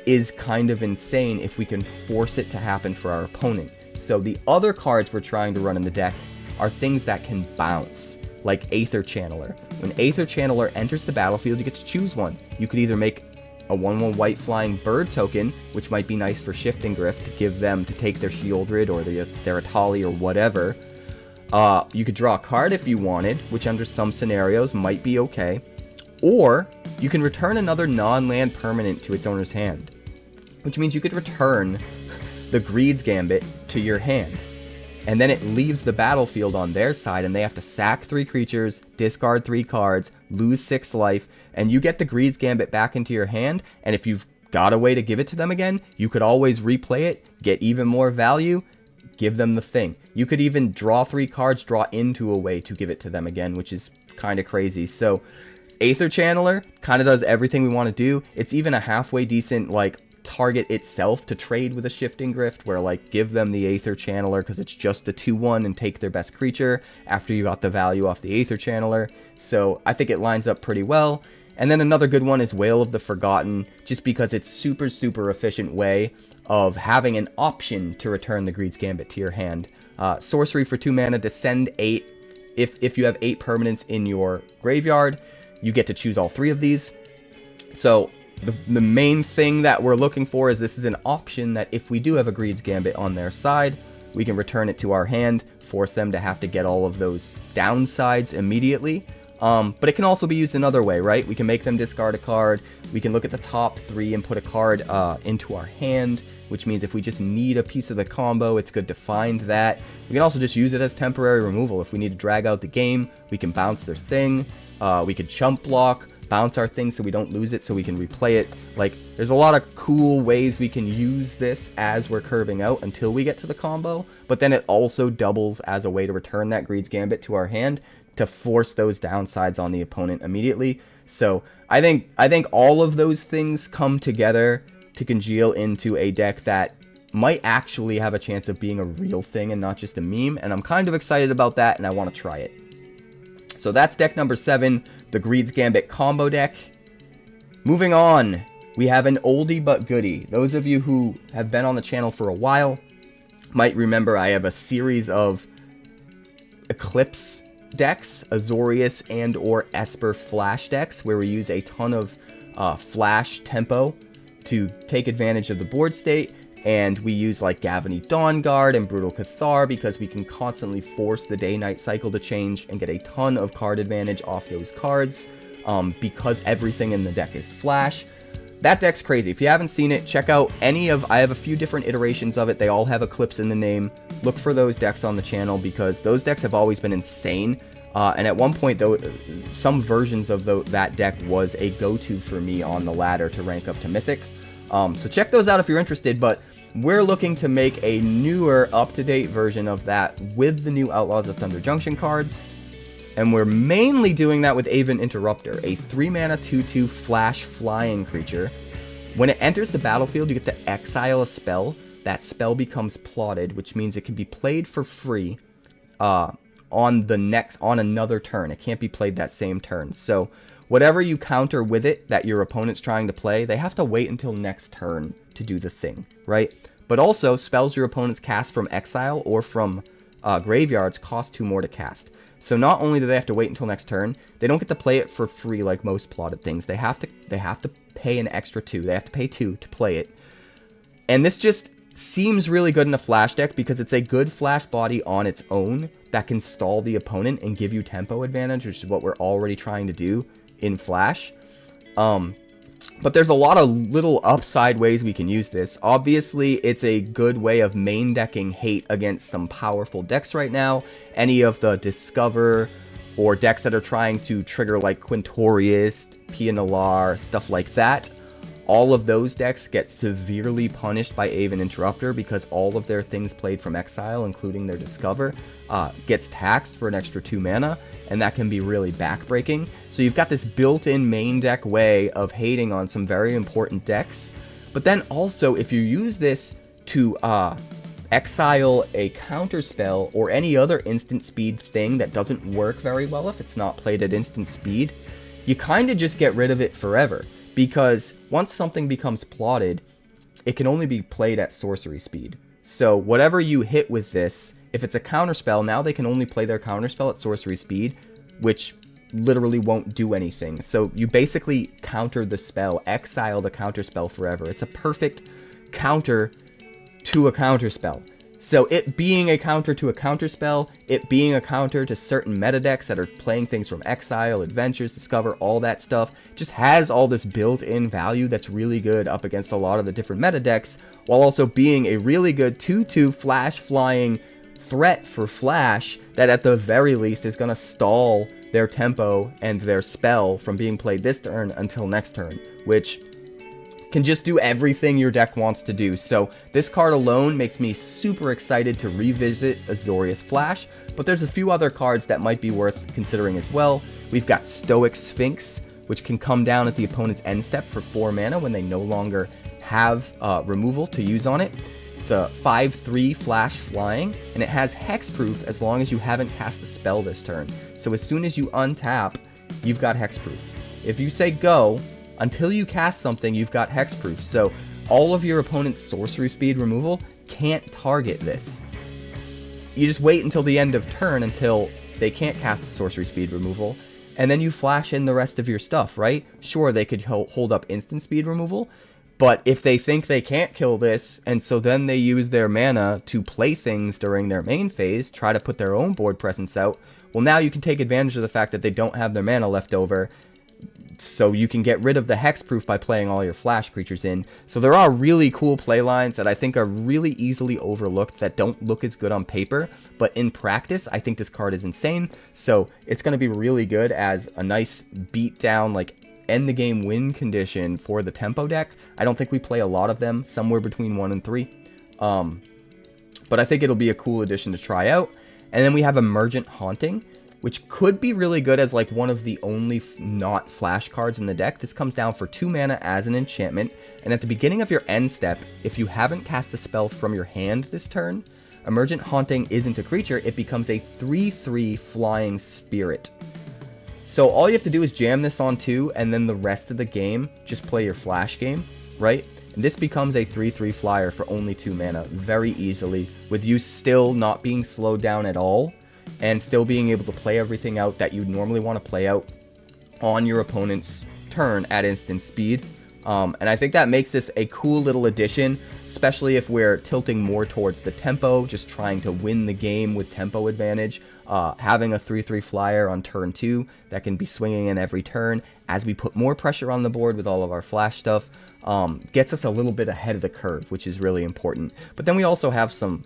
Speaker 1: is kind of insane if we can force it to happen for our opponent. So the other cards we're trying to run in the deck are things that can bounce, like Aether Channeler. When Aether Channeler enters the battlefield, you get to choose one. You could either make a 1/1 white flying bird token, which might be nice for Shifting Grift to give them to take their Shieldred or their Atali or whatever. You could draw a card if you wanted, which under some scenarios might be okay. Or you can return another non-land permanent to its owner's hand, which means you could return the Greed's Gambit to your hand. And then it leaves the battlefield on their side, and they have to sack 3 creatures, discard 3 cards, lose 6 life, and you get the Greed's Gambit back into your hand, and if you've got a way to give it to them again, you could always replay it, get even more value, give them the thing. You could even draw 3 cards, draw into a way to give it to them again, which is kind of crazy. So Aether Channeler kind of does everything we want to do. It's even a halfway decent, like, target itself to trade with a Shifting Grift, where, like, give them the Aether Channeler because it's just a 2/1 and take their best creature after you got the value off the Aether Channeler. So I think it lines up pretty well. And then another good one is Wail of the Forgotten, just because it's super efficient way of having an option to return the Greed's Gambit to your hand. Sorcery for 2 mana, descend 8. If you have 8 permanents in your graveyard, you get to choose all 3 of these. So the main thing that we're looking for is this is an option that if we do have a Greed's Gambit on their side, we can return it to our hand, force them to have to get all of those downsides immediately. But it can also be used another way, right? We can make them discard a card. We can look at the top 3 and put a card into our hand, which means if we just need a piece of the combo, it's good to find that. We can also just use it as temporary removal. If we need to drag out the game, we can bounce their thing. We could chump block, bounce our thing so we don't lose it, so we can replay it. Like, there's a lot of cool ways we can use this as we're curving out until we get to the combo, but then it also doubles as a way to return that Greed's Gambit to our hand to force those downsides on the opponent immediately. So I think all of those things come together to congeal into a deck that might actually have a chance of being a real thing and not just a meme, and I'm kind of excited about that, and I want to try it. So that's deck number 7, the Greed's Gambit combo deck. Moving on, we have an oldie but goodie. Those of you who have been on the channel for a while might remember I have a series of Eclipse decks, Azorius and or Esper flash decks, where we use a ton of flash tempo to take advantage of the board state. And we use like Gavany Dawnguard and Brutal Cathar because we can constantly force the day-night cycle to change and get a ton of card advantage off those cards because everything in the deck is flash. That deck's crazy. If you haven't seen it, check out I have a few different iterations of it. They all have Eclipse in the name. Look for those decks on the channel because those decks have always been insane. And at one point, though, some versions of that deck was a go-to for me on the ladder to rank up to Mythic. So check those out if you're interested, but we're looking to make a newer, up-to-date version of that with the new Outlaws of Thunder Junction cards, and we're mainly doing that with AVEN Interrupter, a 3-mana 2/2 flash flying creature. When it enters the battlefield, you get to exile a spell. That spell becomes plotted, which means it can be played for free on another turn. It can't be played that same turn. So whatever you counter with it that your opponent's trying to play, they have to wait until next turn to do the thing, right? But also, spells your opponents cast from exile or from graveyards cost 2 more to cast. So not only do they have to wait until next turn, they don't get to play it for free like most plotted things. They have to pay an extra 2. They have to pay 2 to play it. And this just seems really good in a flash deck because it's a good flash body on its own that can stall the opponent and give you tempo advantage, which is what we're already trying to do in flash. But there's a lot of little upside ways we can use this. Obviously, it's a good way of main decking hate against some powerful decks right now. Any of the Discover or decks that are trying to trigger like Quintorius, Pianalar, stuff like that. All of those decks get severely punished by AVEN Interrupter because all of their things played from exile, including their Discover, gets taxed for an extra 2 mana, and that can be really backbreaking. So you've got this built-in main deck way of hating on some very important decks, but then also if you use this to exile a counterspell or any other instant speed thing that doesn't work very well if it's not played at instant speed, you kind of just get rid of it forever. Because once something becomes plotted, it can only be played at sorcery speed. So whatever you hit with this, if it's a counterspell, now they can only play their counterspell at sorcery speed, which literally won't do anything. So you basically counter the spell, exile the counterspell forever. It's a perfect counter to a counterspell. So it being a counter to a counterspell, it being a counter to certain meta decks that are playing things from Exile, Adventures, Discover, all that stuff, just has all this built-in value that's really good up against a lot of the different meta decks, while also being a really good 2/2 flash flying threat for Flash that at the very least is going to stall their tempo and their spell from being played this turn until next turn, which can just do everything your deck wants to do. So this card alone makes me super excited to revisit Azorius Flash, but there's a few other cards that might be worth considering as well. We've got Stoic Sphinx, which can come down at the opponent's end step for 4 mana when they no longer have removal to use on it. It's a 5/3 flash flying, and it has hexproof as long as you haven't cast a spell this turn. So as soon as you untap, you've got hexproof. If you say go, until you cast something, you've got hexproof. So all of your opponent's sorcery speed removal can't target this. You just wait until the end of turn until they can't cast the sorcery speed removal, and then you flash in the rest of your stuff, right? Sure, they could hold up instant speed removal, but if they think they can't kill this, and so then they use their mana to play things during their main phase, try to put their own board presence out, well, now you can take advantage of the fact that they don't have their mana left over, so you can get rid of the hexproof by playing all your flash creatures in. So there are really cool play lines that I think are really easily overlooked that don't look as good on paper, but in practice I think this card is insane. So it's going to be really good as a nice beat down, like end the game win condition for the tempo deck. I don't think we play a lot of them, somewhere between 1 and 3, but I think it'll be a cool addition to try out. And then we have Emergent Haunting, which could be really good as like one of the only not flash cards in the deck. This comes down for 2 mana as an enchantment, and at the beginning of your end step, if you haven't cast a spell from your hand this turn, Emergent Haunting isn't a creature, it becomes a 3/3 flying spirit. So all you have to do is jam this on 2, and then the rest of the game, just play your flash game, right? And this becomes a 3/3 flyer for only 2 mana very easily, with you still not being slowed down at all, and still being able to play everything out that you'd normally want to play out on your opponent's turn at instant speed. And I think that makes this a cool little addition, especially if we're tilting more towards the tempo, just trying to win the game with tempo advantage. Having a 3/3 flyer on turn 2 that can be swinging in every turn as we put more pressure on the board with all of our flash stuff, gets us a little bit ahead of the curve, which is really important. But then we also have some,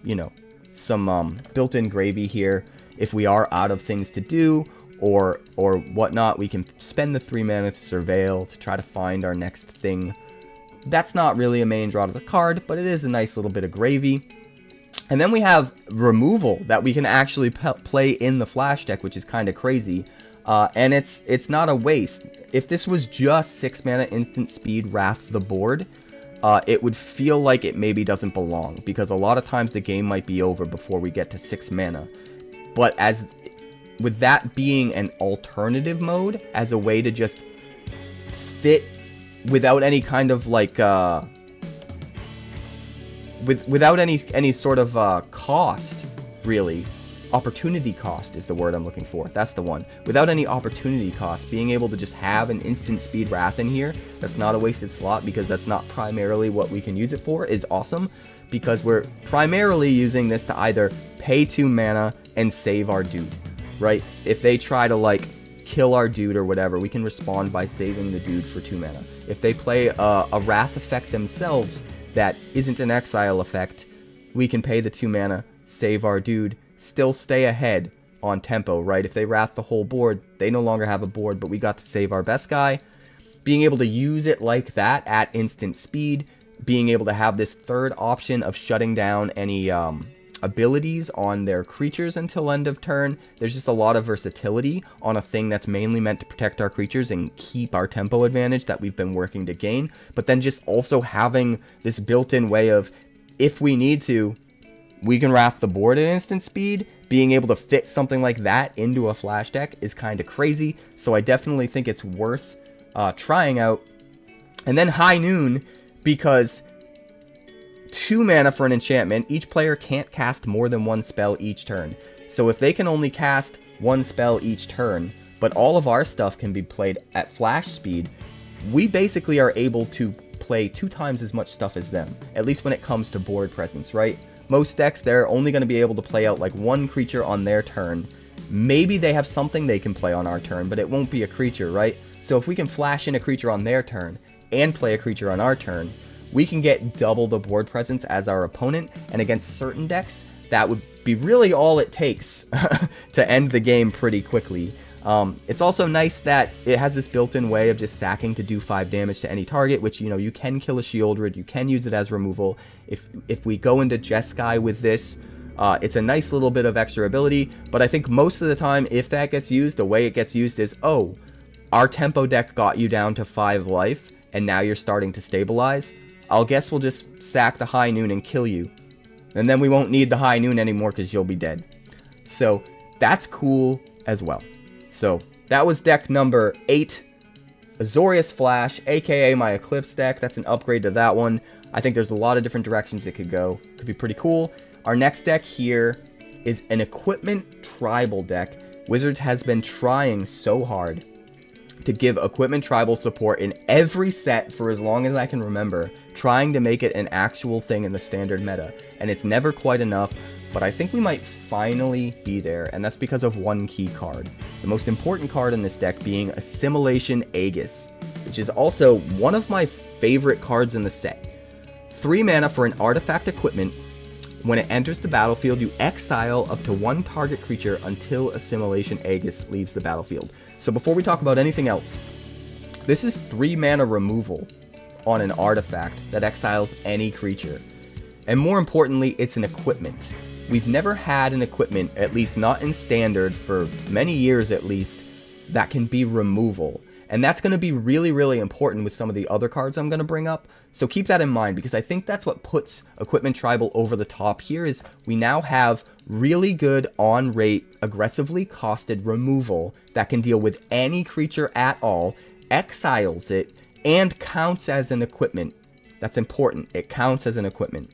Speaker 1: some built-in gravy here. If we are out of things to do or whatnot, we can spend the 3 mana to Surveil to try to find our next thing. That's not really a main draw to the card, but it is a nice little bit of gravy. And then we have removal that we can actually play in the flash deck, which is kind of crazy. And it's not a waste. If this was just 6 mana instant speed Wrath the board, it would feel like it maybe doesn't belong, because a lot of times the game might be over before we get to 6 mana. But with that being an alternative mode, as a way to just fit without any kind of like without any sort of cost, really. Opportunity cost is the word I'm looking for. That's the one. Without any opportunity cost, being able to just have an instant speed Wrath in here, that's not a wasted slot, because that's not primarily what we can use it for, is awesome. Because we're primarily using this to either pay 2 mana and save our dude, right? If they try to like kill our dude or whatever, we can respond by saving the dude for 2 mana. If they play a Wrath effect themselves that isn't an exile effect, we can pay the 2 mana, save our dude, still stay ahead on tempo, right? If they Wrath the whole board, they no longer have a board, but we got to save our best guy. Being able to use it like that at instant speed, being able to have this third option of shutting down any abilities on their creatures until end of turn. There's just a lot of versatility on a thing that's mainly meant to protect our creatures and keep our tempo advantage that we've been working to gain. But then just also having this built-in way of, if we need to, we can Wrath the board at instant speed, being able to fit something like that into a flash deck is kind of crazy. So I definitely think it's worth trying out. And then High Noon, because 2 mana for an enchantment, each player can't cast more than 1 spell each turn. So if they can only cast 1 spell each turn, but all of our stuff can be played at flash speed, we basically are able to play 2 times as much stuff as them, at least when it comes to board presence, right? Most decks, they're only going to be able to play out like 1 creature on their turn. Maybe they have something they can play on our turn, but it won't be a creature, right? So if we can flash in a creature on their turn and play a creature on our turn, we can get double the board presence as our opponent, and against certain decks, that would be really all it takes to end the game pretty quickly. It's also nice that it has this built-in way of just sacking to do 5 damage to any target, which, you know, you can kill a Sheoldred, you can use it as removal. If we go into Jeskai with this, it's a nice little bit of extra ability, but I think most of the time, if that gets used, the way it gets used is, oh, our tempo deck got you down to 5 life, and now you're starting to stabilize. I'll guess we'll just sack the High Noon and kill you. And then we won't need the High Noon anymore because you'll be dead. So that's cool as well. So that was deck number 8. Azorius Flash, aka my Eclipse deck. That's an upgrade to that one. I think there's a lot of different directions it could go. Could be pretty cool. Our next deck here is an Equipment Tribal deck. Wizards has been trying so hard to give Equipment Tribal support in every set for as long as I can remember, trying to make it an actual thing in the standard meta, and it's never quite enough, but I think we might finally be there, and that's because of one key card. The most important card in this deck being Assimilation Aegis, which is also one of my favorite cards in the set. 3 mana for an artifact equipment. When it enters the battlefield, you exile up to 1 target creature until Assimilation Aegis leaves the battlefield. So before we talk about anything else, this is 3 mana removal on an artifact that exiles any creature. And more importantly, it's an equipment. We've never had an equipment, at least not in standard for many years at least, that can be removal. And that's going to be really, really important with some of the other cards I'm going to bring up. So keep that in mind, because I think that's what puts Equipment Tribal over the top here, is we now have really good on-rate, aggressively costed removal that can deal with any creature at all, exiles it, and counts as an equipment. That's important. It counts as an equipment.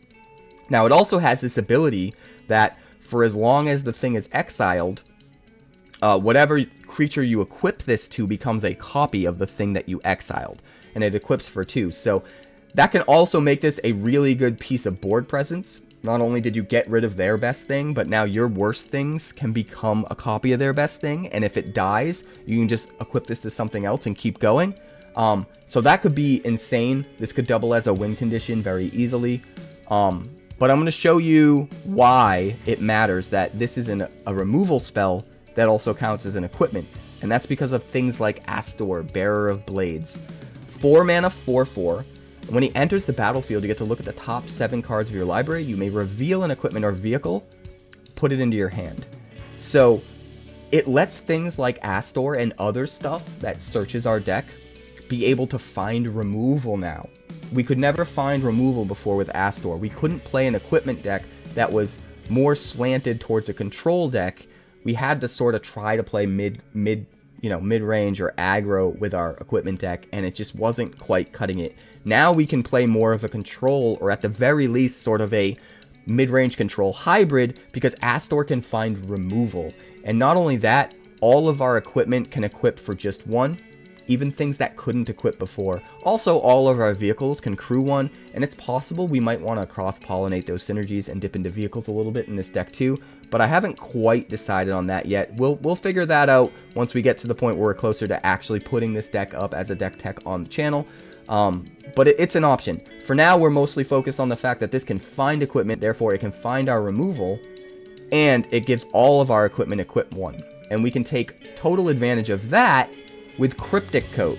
Speaker 1: Now, it also has this ability that for as long as the thing is exiled, whatever creature you equip this to becomes a copy of the thing that you exiled, and it equips for 2. So that can also make this a really good piece of board presence. Not only did you get rid of their best thing, but now your worst things can become a copy of their best thing, and if it dies, you can just equip this to something else and keep going. So that could be insane. This could double as a win condition very easily. But I'm going to show you why it matters that this is a removal spell that also counts as an equipment. And that's because of things like Astor, Bearer of Blades. 4 mana, 4/4. When he enters the battlefield, you get to look at the top 7 cards of your library. You may reveal an equipment or vehicle, put it into your hand. So it lets things like Astor and other stuff that searches our deck be able to find removal now. We could never find removal before with Astor. We couldn't play an equipment deck that was more slanted towards a control deck. We had to sort of try to play mid-range or aggro with our equipment deck, and it just wasn't quite cutting it. Now we can play more of a control, or at the very least sort of a mid-range control hybrid, because Astor can find removal. And not only that, all of our equipment can equip for just 1, even things that couldn't equip before. Also, all of our vehicles can crew 1, and it's possible we might want to cross-pollinate those synergies and dip into vehicles a little bit in this deck too, but I haven't quite decided on that yet. We'll figure that out once we get to the point where we're closer to actually putting this deck up as a deck tech on the channel. But it's an option. For now, we're mostly focused on the fact that this can find equipment, therefore it can find our removal, and it gives all of our equipment equip 1. And we can take total advantage of that with Cryptic Coat.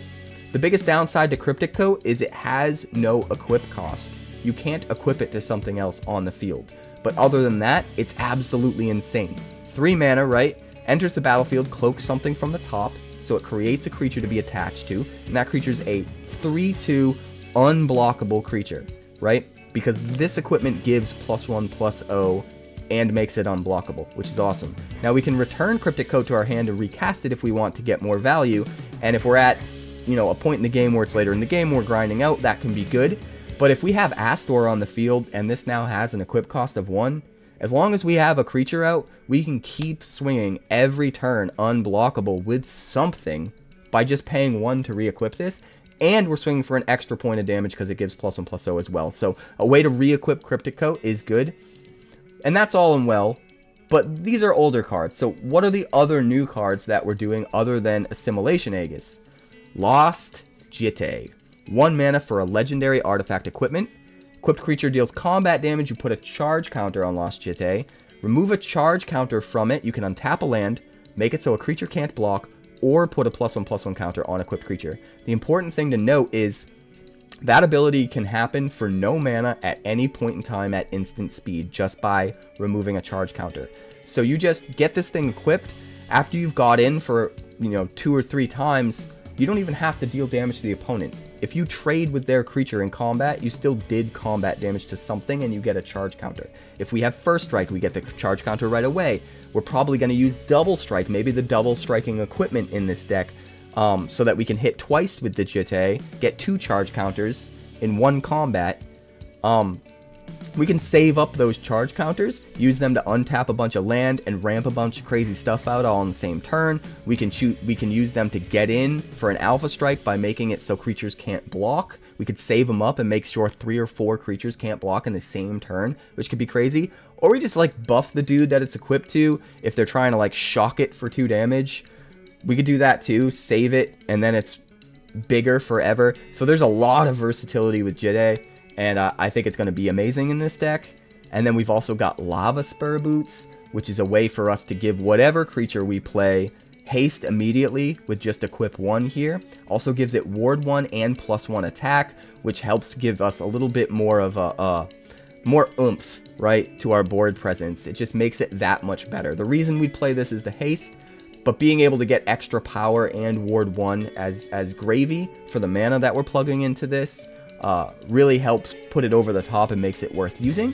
Speaker 1: The biggest downside to Cryptic Coat is it has no equip cost. You can't equip it to something else on the field. But other than that, it's absolutely insane. 3 mana, right? Enters the battlefield, cloaks something from the top, so it creates a creature to be attached to, and that creature's a 3/2 unblockable creature, right? Because this equipment gives +1/+0 and makes it unblockable, which is awesome. Now we can return Cryptic Coat to our hand and recast it if we want to get more value, and if we're at, you know, a point in the game where it's later in the game, we're grinding out, that can be good. But if we have Astor on the field, and this now has an equip cost of 1, as long as we have a creature out, we can keep swinging every turn unblockable with something by just paying 1 to re-equip this, and we're swinging for an extra point of damage because it gives +1/+0 as well. So a way to re-equip Cryptic Coat is good, and that's all and well, but these are older cards. So what are the other new cards that we're doing other than Assimilation Aegis? Lost Jitte. 1 mana for a legendary artifact equipment. Equipped creature deals combat damage. You put a charge counter on Lost Jitte. Remove a charge counter from it. You can untap a land, make it so a creature can't block, or put a +1/+1 counter on equipped creature. The important thing to note is that ability can happen for no mana at any point in time at instant speed just by removing a charge counter. So you just get this thing equipped. After you've got in for, you know, 2 or 3 times, you don't even have to deal damage to the opponent. If you trade with their creature in combat, you still did combat damage to something and you get a charge counter. If we have First Strike, we get the charge counter right away. We're probably going to use Double Strike, maybe the double striking equipment in this deck, so that we can hit twice with the Jitte, get 2 charge counters in 1 combat. We can save up those charge counters, use them to untap a bunch of land and ramp a bunch of crazy stuff out all on the same turn. We can use them to get in for an Alpha Strike by making it so creatures can't block. We could save them up and make sure 3 or 4 creatures can't block in the same turn, which could be crazy. Or we just like buff the dude that it's equipped to if they're trying to like shock it for 2 damage. We could do that too, save it, and then it's bigger forever. So there's a lot of versatility with Jitte. And I think it's going to be amazing in this deck. And then we've also got Lava Spur Boots, which is a way for us to give whatever creature we play haste immediately with just equip 1 here. Also gives it ward 1 and +1 attack, which helps give us a little bit more of a more oomph, right, to our board presence. It just makes it that much better. The reason we play this is the haste, but being able to get extra power and ward 1 as gravy for the mana that we're plugging into this really helps put it over the top and makes it worth using.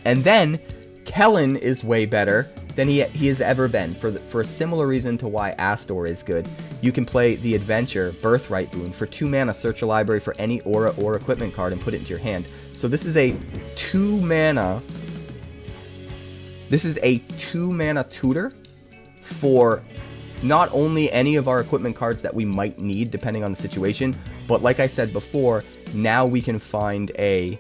Speaker 1: And then KELLAN is way better than he has ever been for a similar reason to why Astor is good. You can play the Adventure Birthright boon for 2 mana, search your library for any aura or equipment card and put it into your hand. So this is a 2 mana. This is a 2 mana tutor for not only any of our equipment cards that we might need depending on the situation, but like I said before, now we can find a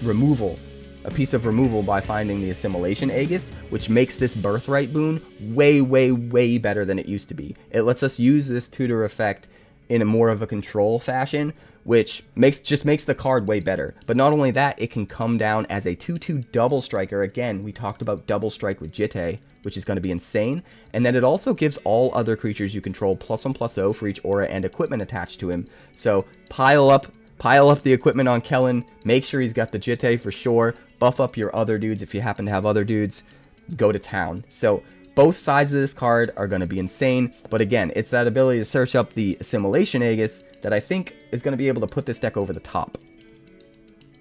Speaker 1: removal, a piece of removal by finding the Assimilation Aegis, which makes this Birthright boon way, way, way better than it used to be. It lets us use this tutor effect in a more of a control fashion, which just makes the card way better. But not only that, it can come down as a 2/2 double striker. Again, we talked about double strike with Jitte, which is going to be insane. And then it also gives all other creatures you control +1/+0 for each aura and equipment attached to him. So pile up the equipment on KELLAN, make sure he's got the Jitte for sure, buff up your other dudes if you happen to have other dudes, go to town. So both sides of this card are going to be insane, but again, it's that ability to search up the Assimilation Aegis that I think is going to be able to put this deck over the top.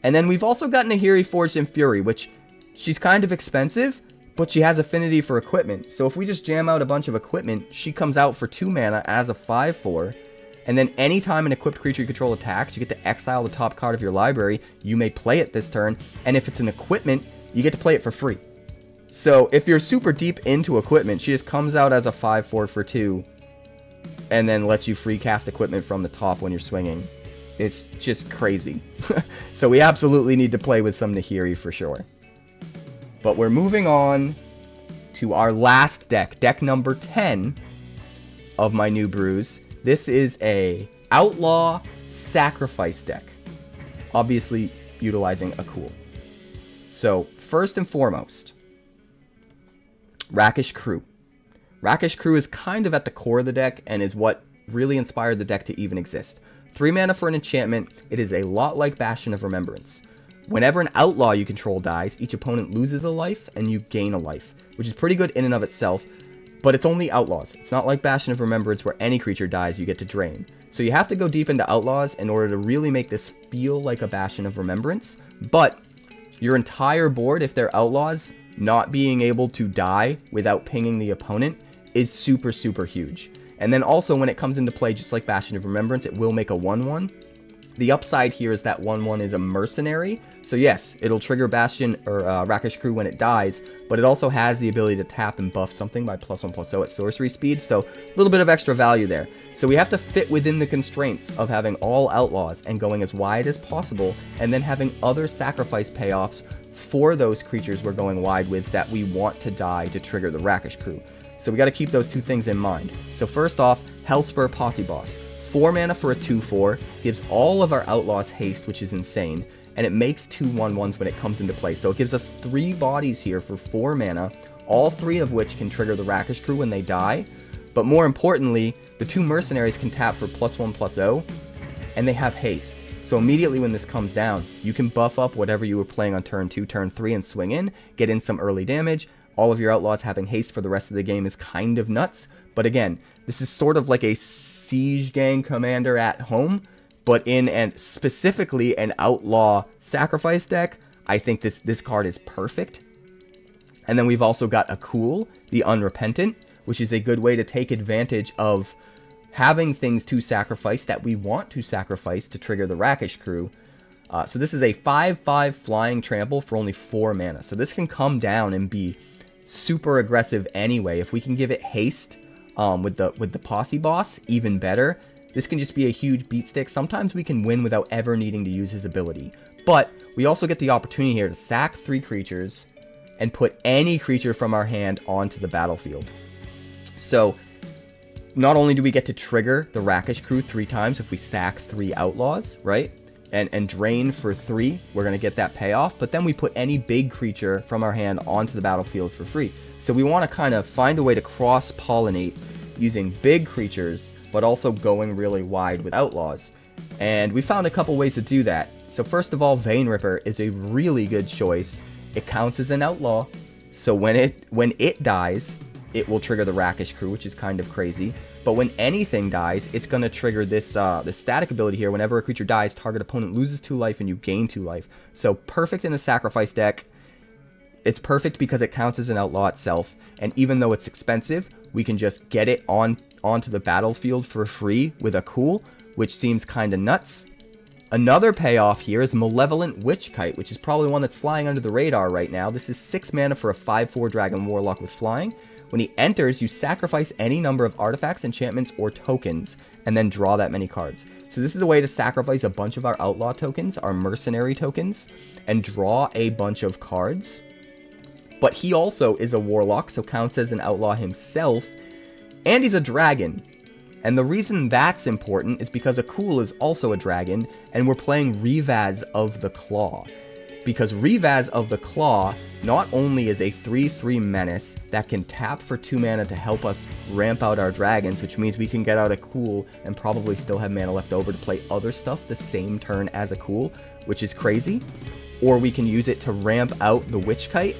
Speaker 1: And then we've also got Nahiri Forged in Fury, which she's kind of expensive, but she has affinity for equipment. So if we just jam out a bunch of equipment, she comes out for 2 mana as a 5/4, and then anytime an equipped creature you control attacks, you get to exile the top card of your library. You may play it this turn, and if it's an equipment, you get to play it for free. So if you're super deep into equipment, she just comes out as a 5/4 for 2, and then lets you free cast equipment from the top when you're swinging. It's just crazy. So we absolutely need to play with some Nahiri for sure. But we're moving on to our last deck, deck number 10 of my new brews. This is a Outlaw Sacrifice deck, obviously utilizing AKUL. So first and foremost, Rakish Crew. Rakish Crew is kind of at the core of the deck and is what really inspired the deck to even exist. 3 mana for an enchantment. It is a lot like Bastion of Remembrance. Whenever an outlaw you control dies, each opponent loses a life and you gain a life, which is pretty good in and of itself, but it's only outlaws. It's not like Bastion of Remembrance where any creature dies you get to drain. So you have to go deep into outlaws in order to really make this feel like a Bastion of Remembrance, but your entire board, if they're outlaws, not being able to die without pinging the opponent is super, super huge. And then also when it comes into play, just like Bastion of Remembrance, it will make a 1/1. The upside here is that 1/1 is a mercenary. So yes, it'll trigger Bastion or Rakish Crew when it dies, but it also has the ability to tap and buff something by +1/+0 at sorcery speed. So a little bit of extra value there. So we have to fit within the constraints of having all outlaws and going as wide as possible, and then having other sacrifice payoffs for those creatures we're going wide with that we want to die to trigger the Rakish Crew. So we got to keep those two things in mind. So first off, Hellspur Posse Boss. 4 mana for a 2/4, gives all of our outlaws haste, which is insane, and it makes 2 1/1s when it comes into play. So it gives us 3 bodies here for 4 mana, all 3 of which can trigger the Rakish Crew when they die. But more importantly, the 2 mercenaries can tap for +1/+0, and they have haste. So immediately when this comes down, you can buff up whatever you were playing on turn 2, turn 3, and swing in, get in some early damage. All of your outlaws having haste for the rest of the game is kind of nuts. But again, this is sort of like a siege gang commander at home, but in and specifically an outlaw sacrifice deck. I think this card is perfect. And then we've also got AKUL, the Unrepentant, which is a good way to take advantage of having things to sacrifice that we want to sacrifice to trigger the Rakish Crew. So this is a 5/5 flying trample for only 4 mana. So this can come down and be super aggressive anyway. If we can give it haste with the Posse Boss, even better. This can just be a huge beat stick. Sometimes we can win without ever needing to use his ability. But we also get the opportunity here to sack 3 creatures and put any creature from our hand onto the battlefield. So not only do we get to trigger the Rakish Crew 3 times if we sack 3 outlaws, right? And drain for 3, we're going to get that payoff. But then we put any big creature from our hand onto the battlefield for free. So we want to kind of find a way to cross-pollinate using big creatures, but also going really wide with outlaws. And we found a couple ways to do that. So first of all, Vein Ripper is a really good choice. It counts as an outlaw. So when it dies, it will trigger the Rakish Crew, which is kind of crazy. But when anything dies, it's going to trigger this static ability here. Whenever a creature dies, target opponent loses 2 life and you gain 2 life. So perfect in a sacrifice deck. It's perfect because it counts as an outlaw itself. And even though it's expensive, we can just get it onto the battlefield for free with AKUL, which seems kind of nuts. Another payoff here is Malevolent Witch-Kite, which is probably one that's flying under the radar right now. This is 6 mana for a 5/4 Dragon Warlock with flying. When he enters, you sacrifice any number of artifacts, enchantments, or tokens, and then draw that many cards. So this is a way to sacrifice a bunch of our outlaw tokens, our mercenary tokens, and draw a bunch of cards. But he also is a warlock, so counts as an outlaw himself, and he's a dragon. And the reason that's important is because AKUL is also a dragon, and we're playing Revaz of the Claw. Because Revaz of the Claw not only is a 3/3 menace that can tap for 2 mana to help us ramp out our dragons, which means we can get out AKUL and probably still have mana left over to play other stuff the same turn as AKUL, which is crazy. Or we can use it to ramp out the Witch-Kite,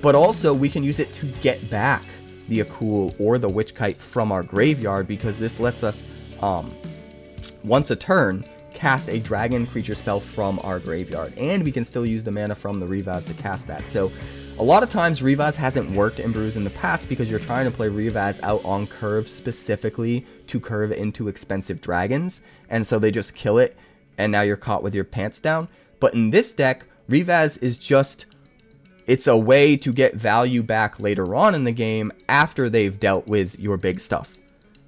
Speaker 1: but also we can use it to get back the AKUL or the Witch-Kite from our graveyard, because this lets us, once a turn, cast a dragon creature spell from our graveyard, and we can still use the mana from the Revaz to cast that. So a lot of times Revaz hasn't worked in brews in the past because you're trying to play Revaz out on curve specifically to curve into expensive dragons, and so they just kill it and now you're caught with your pants down. But in this deck, Revaz is just, it's a way to get value back later on in the game after they've dealt with your big stuff.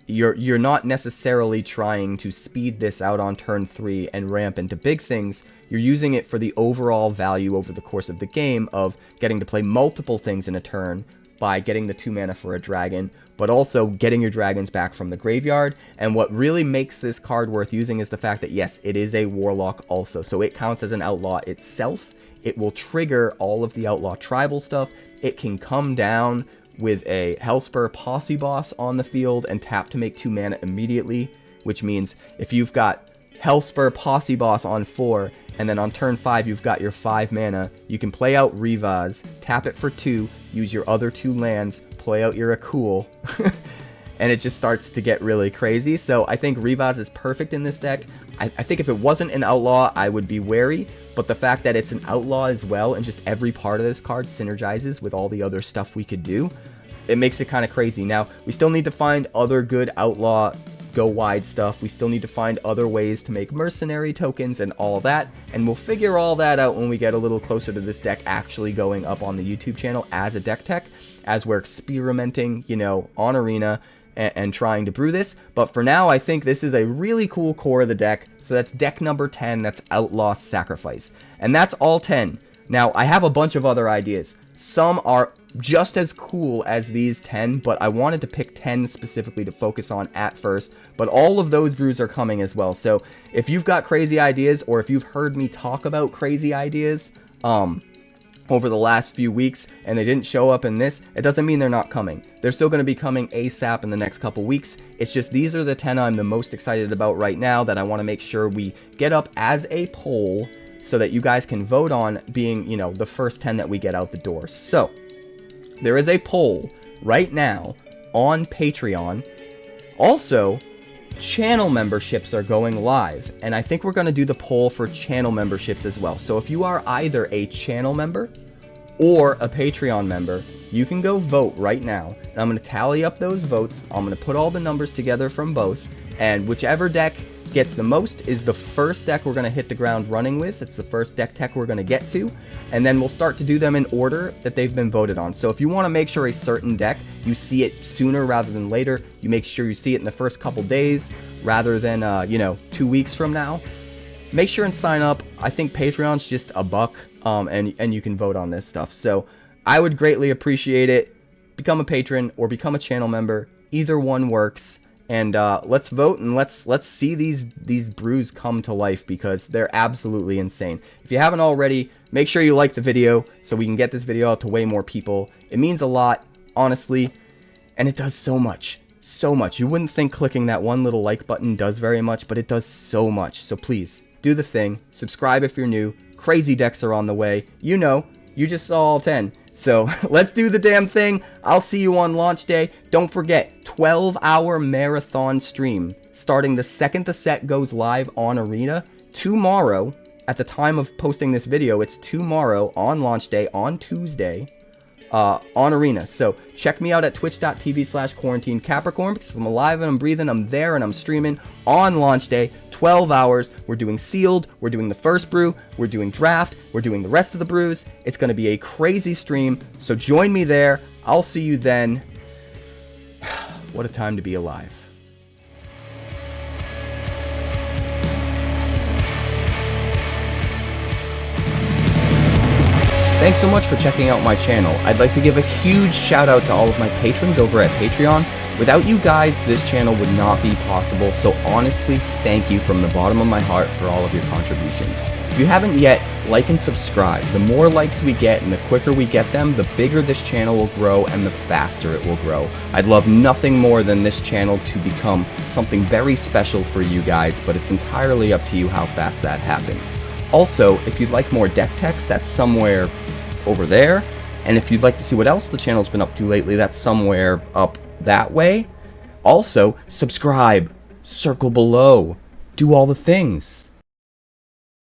Speaker 1: You're not necessarily trying to speed this out on turn 3 and ramp into big things. You're using it for the overall value over the course of the game of getting to play multiple things in a turn by getting the 2 mana for a dragon, but also getting your dragons back from the graveyard. And what really makes this card worth using is the fact that, yes, it is a warlock also. So it counts as an outlaw itself. It will trigger all of the outlaw tribal stuff. It can come down with a Hellspur Posse Boss on the field and tap to make 2 mana immediately, which means if you've got Hellspur Posse Boss on 4, and then on turn 5 you've got your 5 mana, you can play out Revaz, tap it for 2, use your other 2 lands, play out your AKUL, and it just starts to get really crazy. So I think Ravaz is perfect in this deck. I think if it wasn't an Outlaw, I would be wary, but the fact that it's an Outlaw as well, and just every part of this card synergizes with all the other stuff we could do, it makes it kind of crazy. Now, we still need to find other good Outlaw go wide stuff. We still need to find other ways to make mercenary tokens and all that, and we'll figure all that out when we get a little closer to this deck actually going up on the YouTube channel as a deck tech, as we're experimenting, you know, on Arena and trying to brew this. But for now, I think this is a really cool core of the deck. So that's deck number 10, that's Outlaw Sacrifice, and that's all 10. Now, I have a bunch of other ideas. Some are just as cool as these 10, but I wanted to pick 10 specifically to focus on at first, but all of those brews are coming as well. So if you've got crazy ideas, or if you've heard me talk about crazy ideas over the last few weeks and they didn't show up in this, it doesn't mean they're not coming. They're still going to be coming ASAP in the next couple weeks. It's just these are the 10 I'm the most excited about right now that I want to make sure we get up as a poll so that you guys can vote on being, you know, the first 10 that we get out the door. So there is a poll right now on Patreon. Also, channel memberships are going live, and I think we're going to do the poll for channel memberships as well. So if you are either a channel member or a Patreon member, you can go vote right now, and I'm going to tally up those votes. I'm going to put all the numbers together from both, and whichever deck gets the most is the first deck we're going to hit the ground running with. It's the first deck tech we're going to get to, and then we'll start to do them in order that they've been voted on. So if you want to make sure a certain deck, you see it sooner rather than later, you make sure you see it in the first couple days rather than, you know, 2 weeks from now, make sure and sign up. I think Patreon's just $1, and you can vote on this stuff. So I would greatly appreciate it. Become a patron or become a channel member. Either one works. And let's vote, and let's see these brews come to life, because they're absolutely insane. If you haven't already, make sure you like the video so we can get this video out to way more people. It means a lot, honestly, and it does so much. So much. You wouldn't think clicking that one little like button does very much, but it does so much. So please, do the thing. Subscribe if you're new. Crazy decks are on the way. You know, you just saw all 10. So let's do the damn thing. I'll see you on launch day. Don't forget, 12-hour marathon stream starting the second the set goes live on Arena tomorrow. At the time of posting this video, it's tomorrow on launch day on Tuesday on Arena. So check me out at twitch.tv/QuarantineCapricorn, because if I'm alive and I'm breathing, I'm there and I'm streaming on launch day. 12 hours. We're doing sealed. We're doing the first brew. We're doing draft. We're doing the rest of the brews. It's going to be a crazy stream. So join me there. I'll see you then. What a time to be alive. Thanks so much for checking out my channel. I'd like to give a huge shout out to all of my patrons over at Patreon. Without you guys, this channel would not be possible, so honestly, thank you from the bottom of my heart for all of your contributions. If you haven't yet, like and subscribe. The more likes we get and the quicker we get them, the bigger this channel will grow and the faster it will grow. I'd love nothing more than this channel to become something very special for you guys, but it's entirely up to you how fast that happens. Also, if you'd like more deck techs, that's somewhere over there. And if you'd like to see what else the channel's been up to lately, that's somewhere up that way. Also, subscribe, circle below, do all the things.